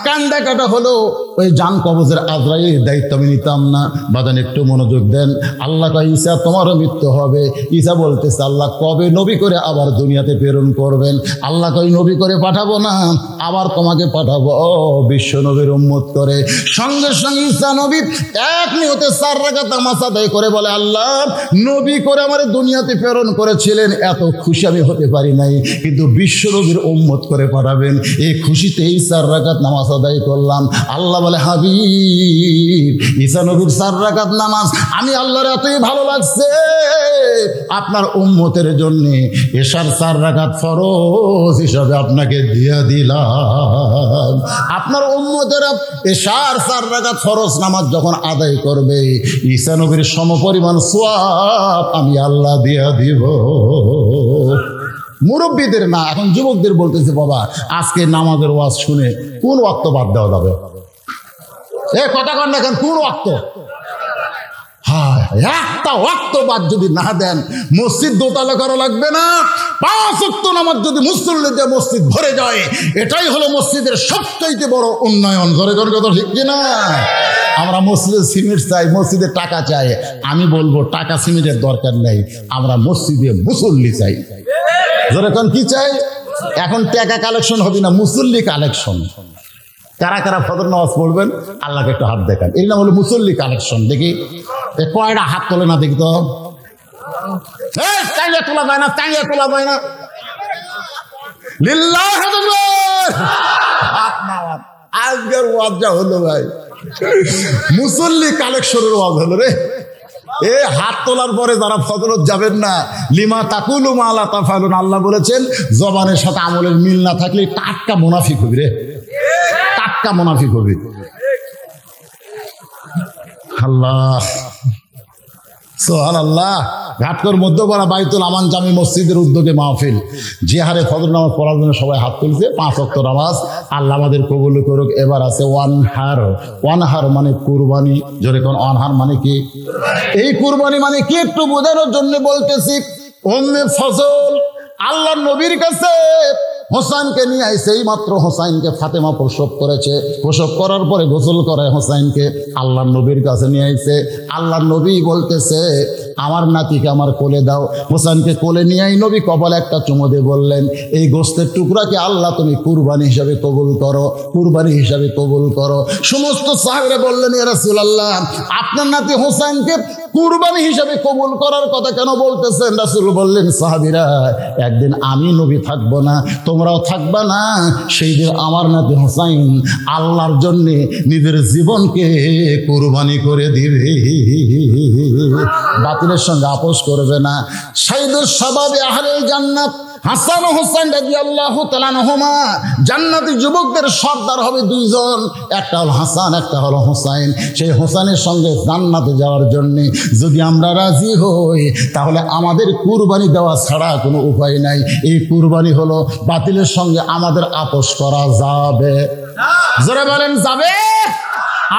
কান্দা কাটা হলো ওই জান কবজের আজরাইলের দায়িত্ব আমি নিতাম না। বাদান একটু মনোযোগ দেন। আল্লাহ কয় ঈসা তোমারও মৃত্যু হবে। ঈসা বলতেছে আল্লাহ কবে নবী করে আবার দুনিয়াতে প্রেরণ করবেন? আল্লাহ কয় নবী করে পাঠাবো না, আবার তোমাকে পাঠাবো বিশ্ব নবীর উম্মত করে। সঙ্গে সঙ্গে ঈসা নবী এক নিয়তে 4 রাকাত নামাজ আদায় করে বলে আল্লাহ নবী করে আমার দুনিয়াতে প্রেরণ করেছিলেন, এত খুশি আমি হতে পারি নাই, কিন্তু বিশ্ব নবীর উম্মত করে পাঠাবেন এই খুশিতেই 4 রাকাত নামাজ আদায় করলাম। আল্লাহ বলে হাবিব ঈসা নবীর 4 রাকাত নামাজ আমি আল্লাহর এতই ভালো লাগছে, আপনার উম্মতের জন্য এশার 4 রাকাত ফরজ হিসাবে আপনাকে দিয়ে দিলাম। আপনার উম্মতেরা এশার 4 রাকাত ফরজ নামাজ যখন আদায় করবে ঈসা নবীর সমপরিমাণ সওয়াব আমি আল্লাহ দিয়ে দিব। মুরব্বীদের না, এখন যুবকদের বলতেছে বাবা আজকে নামাজের ওয়াজ শুনে কোন ওয়াক্ত বাদ দেওয়া যাবে? কথা কন না কেন, কোন ওয়াক্ত? হ্যাঁ, একটা ওয়াক্ত বাদ যদি না দেন মসজিদ দোতলা করা লাগবে না। 5 ওয়াক্ত নামাজ যদি মুসল্লিদের মসজিদ ভরে যায় এটাই হলো মসজিদের সবচাইতে বড় উন্নয়ন। ঘরে ঘরে কথা ঠিক কিনা? আমরা মসজিদে সিমেন্ট চাই, মসজিদে টাকা চাই। আমি বলবো টাকা সিমেন্টের দরকার নেই, আমরা মসজিদে মুসল্লি চাই। যেরকম কি চাই? এখন টাকা কালেকশন হবে না, মুসল্লি কালেকশন। কারা কারা ফজর নামাজ পড়বেন আল্লাহকে একটু হাত দেখান, এই নাম হলো মুসল্লি কালেকশন। দেখি কয়টা হাত তোলে না দেখি তো, চাইলে তোলা যায় না, চাইলে তোলা যায় না। লিল্লাহ হাত নামাজ। আজকের ওয়াজ যা হলো ভাই, মুসল্লি কালেকশনের ওয়াজ হলো রে। এ হাত তোলার পরে যারা ফজলত যাবেন না, লিমা তাকুলু মা লা তাফআলুন, আল্লাহ বলেছেন জবানের সাথে আমলের মিল না থাকলে টাটকা মুনাফিক হবি রে, টাটকা মুনাফিক হবি। আল্লাহ সুবহানাল্লাহ। ঘাটকর মধ্যপাড়া বাইতুল আমান জামি মসজিদের উদ্যোগে মাহফিল, যে হারে ফজর নামাজ পড়ার জন্য সবাই হাত তুলছে, 5 ওয়াক্ত নামাজ আল্লাহ আমাদের কবুল করুক। এবার আছে ওয়ানহার। ওয়ানহার মানে কুরবানি। জোরে কোন ওয়ানহার মানে কি? এই কুরবানি মানে কি একটু বোঝানোর জন্য বলতেছি। উম্মে ফজল আল্লাহর নবীর কাছে হোসাইনকে নিয়ে আইছে। এই মাত্র হোসাইনকে ফাতেমা প্রসব করেছে। প্রসব করার পরে গোসল করে হোসাইনকে আল্লাহর নবীর কাছে নিয়ে আইছে। আল্লাহর নবী বলতেছে আমার নাতিকে আমার কোলে দাও। হোসাইনকে কোলে নিয়ে আই নবী কপালে একটা চুমো দিয়ে বললেন এই গোস্তের টুকরাকে আল্লাহ তুমি কুরবানি হিসাবে কবুল করো, কুরবানি হিসাবে কবুল করো। সমস্ত সাহাবীরা বললেন ইয়া রাসূলুল্লাহ আপনার নাতি হোসাইনকে কুরবানি হিসাবে কবুল করার কথা কেন বলতেছেন? রাসূল বললেন সাহাবীরা একদিন আমি নবী থাকবো না, তোমরাও থাকবা না, সেই দিন আমার নাতি হোসাইন আল্লাহর জন্য নিজের জীবনকে কুরবানি করে দিবে, বাতিলের সঙ্গে আপোষ করবে না। সাইয়্যিদুস শাবাবে আহলেল জান্নাত হাসান ও হোসেন রাদিয়াল্লাহু তাআলা আনহুমা জান্নাতি যুবকদের সর্দার হবে 2 জন, একটা হলো হাসান, একটা হলো হোসেন। সেই হোসেনের সঙ্গে জান্নাতে যাওয়ার জন্য যদি আমরা রাজি হই তাহলে আমাদের কুরবানি দেওয়া ছাড়া কোনো উপায় নাই। এই কুরবানি হলো বাতিলের সঙ্গে আমাদের আপোষ করা যাবে। যারা বলেন যাবে,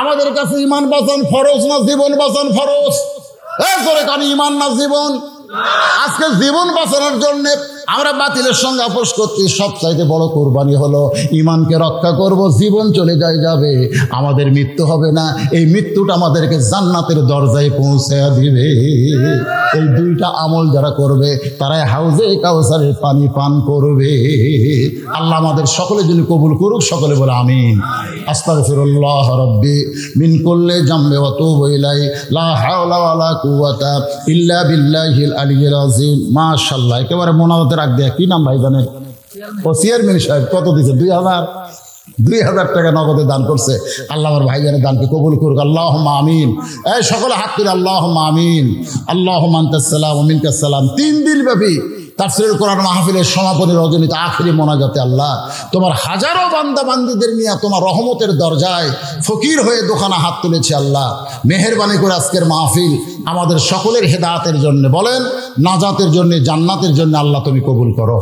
আমাদের কাছে ঈমান বাঁচান ফরজ না জীবন বাঁচান ফরজ? জোরে কান ঈমান না জীবন? আজকে জীবন বাঁচানোর জন্য আমরা বাতিলের সঙ্গে আপোষ করছি। সবচাইতে বড় কুরবানি হলো ঈমানকে রক্ষা করব, জীবন চলে যাবে, আমাদের মৃত্যু হবে না। এই মৃত্যুটা আমাদেরকে জান্নাতের দরজায় পৌঁছে দিবে। এই 2টা আমল যারা করবে তারাই হাউজে কাউসারের পানি পান করবে। আল্লাহ আমাদের সকলের জন্য কবুল করুক। সকলে বলে আমিন। আস্তাগফিরুল্লাহ রাব্বি মিন কুল্লি জামবি ওয়া তুবু ইলাইহি লা হাওলা ওয়ালা কুওয়াতা ইল্লা বিল্লাহিল আলিয়্যিল আযীম। মাশাআল্লাহ। একেবারে মোনাজাতে রাখ দেয়া। কি নাম ভাই জানেন? ও চেয়ারম্যান সাহেব কত দিয়েছে? 2000 টাকা নগদে দান করছে। আল্লাহ আমার ভাইজানের দানকে কবুল করুক। আল্লাহুম্মা আমিন। এই সকলে হাত তুলে আল্লাহুম্মা আমিন। আল্লাহুম্মা আনতাস সালাম ওয়া মিনকাস সালাম। 3 দিন ব্যাপী তাফসীরুল কোরআন মাহফিলের সমাপনী রজনীতে আখিরি মোনাজাতে আল্লাহ তোমার হাজারো বান্দা বান্দীদের নিয়ে তোমার রহমতের দরজায় ফকির হয়ে দোকানে হাত তুলেছে। আল্লাহ মেহেরবানি করে আজকের মাহফিল আমাদের সকলের হেদায়েতের জন্য, বলেন নাজাতের জন্য, জান্নাতের জন্য আল্লাহ তুমি কবুল করো।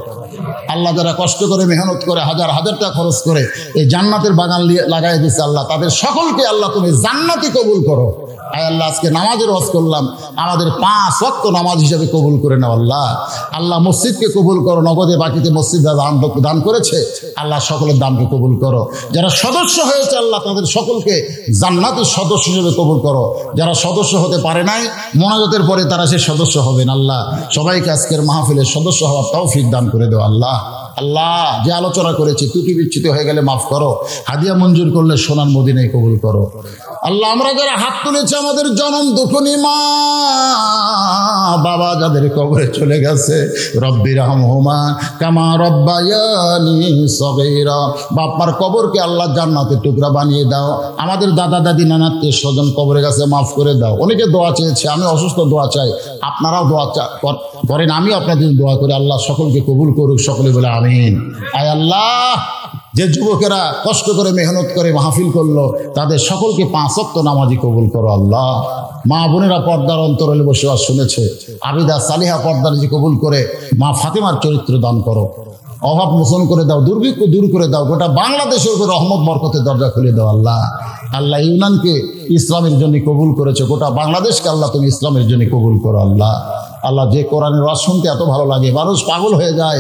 আল্লাহ যারা কষ্ট করে মেহনত করে হাজার হাজার টাকা খরচ করে এই জান্নাতের বাগান লাগাই দিচ্ছে আল্লাহ তাদের সকলকে আল্লাহ তুমি জান্নাতি কবুল করো। আয় আল্লাহ আজকে নামাজের ওয়াজ করলাম, আমাদের 5 ওয়াক্ত নামাজ হিসাবে কবুল করে নাও আল্লাহ। আল্লাহ মসজিদকে কবুল করো, নগদে বাকিতে মসজিদ দান করেছে আল্লাহ সকলের দানকে কবুল করো। যারা সদস্য হয়েছে আল্লাহ তাদের সকলকে জান্নাতের সদস্য হিসেবে কবুল করো। যারা সদস্য হতে পারে নাই মোনাজাতের পরে তারা সে সদস্য হবেন আল্লাহ। সবাইকে আজকের মাহফিলের সদস্য হওয়ার তৌফিক দান করে দেও আল্লাহ। আল্লাহ যে আলোচনা করেছি ত্রুটি বিচ্যুতি হয়ে গেলে মাফ করো, হাদিয়া মঞ্জুর করলে সোনার মদিনায় কবুল করো আল্লাহ। আমরা যারা হাত তুলেছি আমাদের জনম দুঃখনী মা বাবা যাদের কবরে চলে গেছে, রব্বির হামহুমা কামা রব্বায়ানি সগীরা, বাপমার কবরকে আল্লাহ জান্নাতের টুকরা বানিয়ে দাও। আমাদের দাদা দাদি নানাত্মীয় স্বজন কবরে গেছে, মাফ করে দাও। অনেকে দোয়া চেয়েছে, আমি অসুস্থ, দোয়া চাই, আপনারাও দোয়া করেন, আমিও আপনাদের দোয়া করি। আল্লাহ সকলকে কবুল করুক। সকলে বলে আমিন। আয় আল্লাহ যে যুবকেরা কষ্ট করে মেহনত করে মাহফিল করলো তাদের সকলকে 5 ওয়াক্ত নামাজি কবুল করো আল্লাহ। মা বোনেরা পর্দার অন্তরালে বসে শুনেছে, আবিদা সালিহা পর্দার যে কবুল করে মা ফাতেমার চরিত্র দান করো, অভাব মোচন করে দাও, দুর্ভিক্ষ দূর করে দাও, গোটা বাংলাদেশের উপর রহমত বরকতের দরজা খুলে দাও আল্লাহ। আল্লাহ ইউনানকে ইসলামের জন্য কবুল করেছে, গোটা বাংলাদেশকে আল্লাহ তুমি ইসলামের জন্য কবুল করো আল্লাহ। আল্লাহ যে কোরআনের ওয়াজ শুনতে এত ভালো লাগে, মানুষ পাগল হয়ে যায়,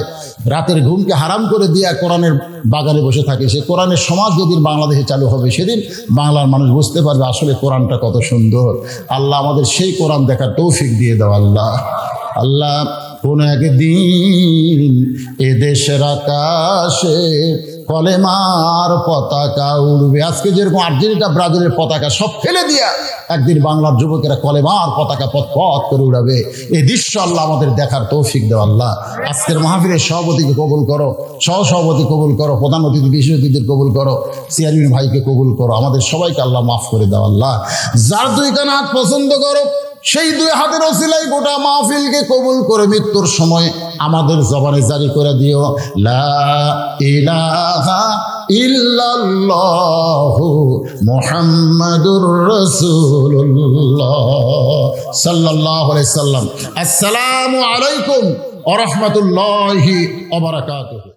রাতের ঘুমকে হারাম করে দিয়ে কোরআনের বাগানে বসে থাকে। সে কোরআনের সমাজ যেদিন বাংলাদেশে চালু হবে সেদিন বাংলার মানুষ বুঝতে পারবে আসলে কোরআনটা কত সুন্দর। আল্লাহ আমাদের সেই কোরআন দেখার তৌফিক দিয়ে দাও আল্লাহ। আল্লাহ কোন একদিন এ দেশের আকাশে কলেমার পতাকা উড়বে। আজকে যেরকম আর্জেন্টিনা ব্রাজিলের পতাকা সব ফেলে দিয়া একদিন বাংলার যুবকেরা কলেমার পতাকা পথ পথ করে উড়াবে। এই দৃশ্য আল্লাহ আমাদের দেখার তৌফিক দেওয়া। আল্লাহ আজকের মাহফিলের সভাপতিকে কবুল করো, সহসভাপতি কবুল করো, প্রধান অতিথি বিশেষ অতিথিদের কবুল করো, চেয়ারম্যান ভাইকে কবুল করো। আমাদের সবাইকে আল্লাহ মাফ করে দাও। আল্লাহ যার দুই কান হাত পছন্দ করো সেই দুই হাতের ওসিলায় গোটা মাহফিলকে কবুল করে মৃত্যুর সময় আমাদের জবানে জারি করে দিও, লা ইলাহা ইল্লাল্লাহু মুহাম্মাদুর রাসূলুল্লাহ সাল্লাল্লাহু আলাইহি সাল্লাম। আসসালামু আলাইকুম ওয়া রাহমাতুল্লাহি ওয়া বারাকাতুহু।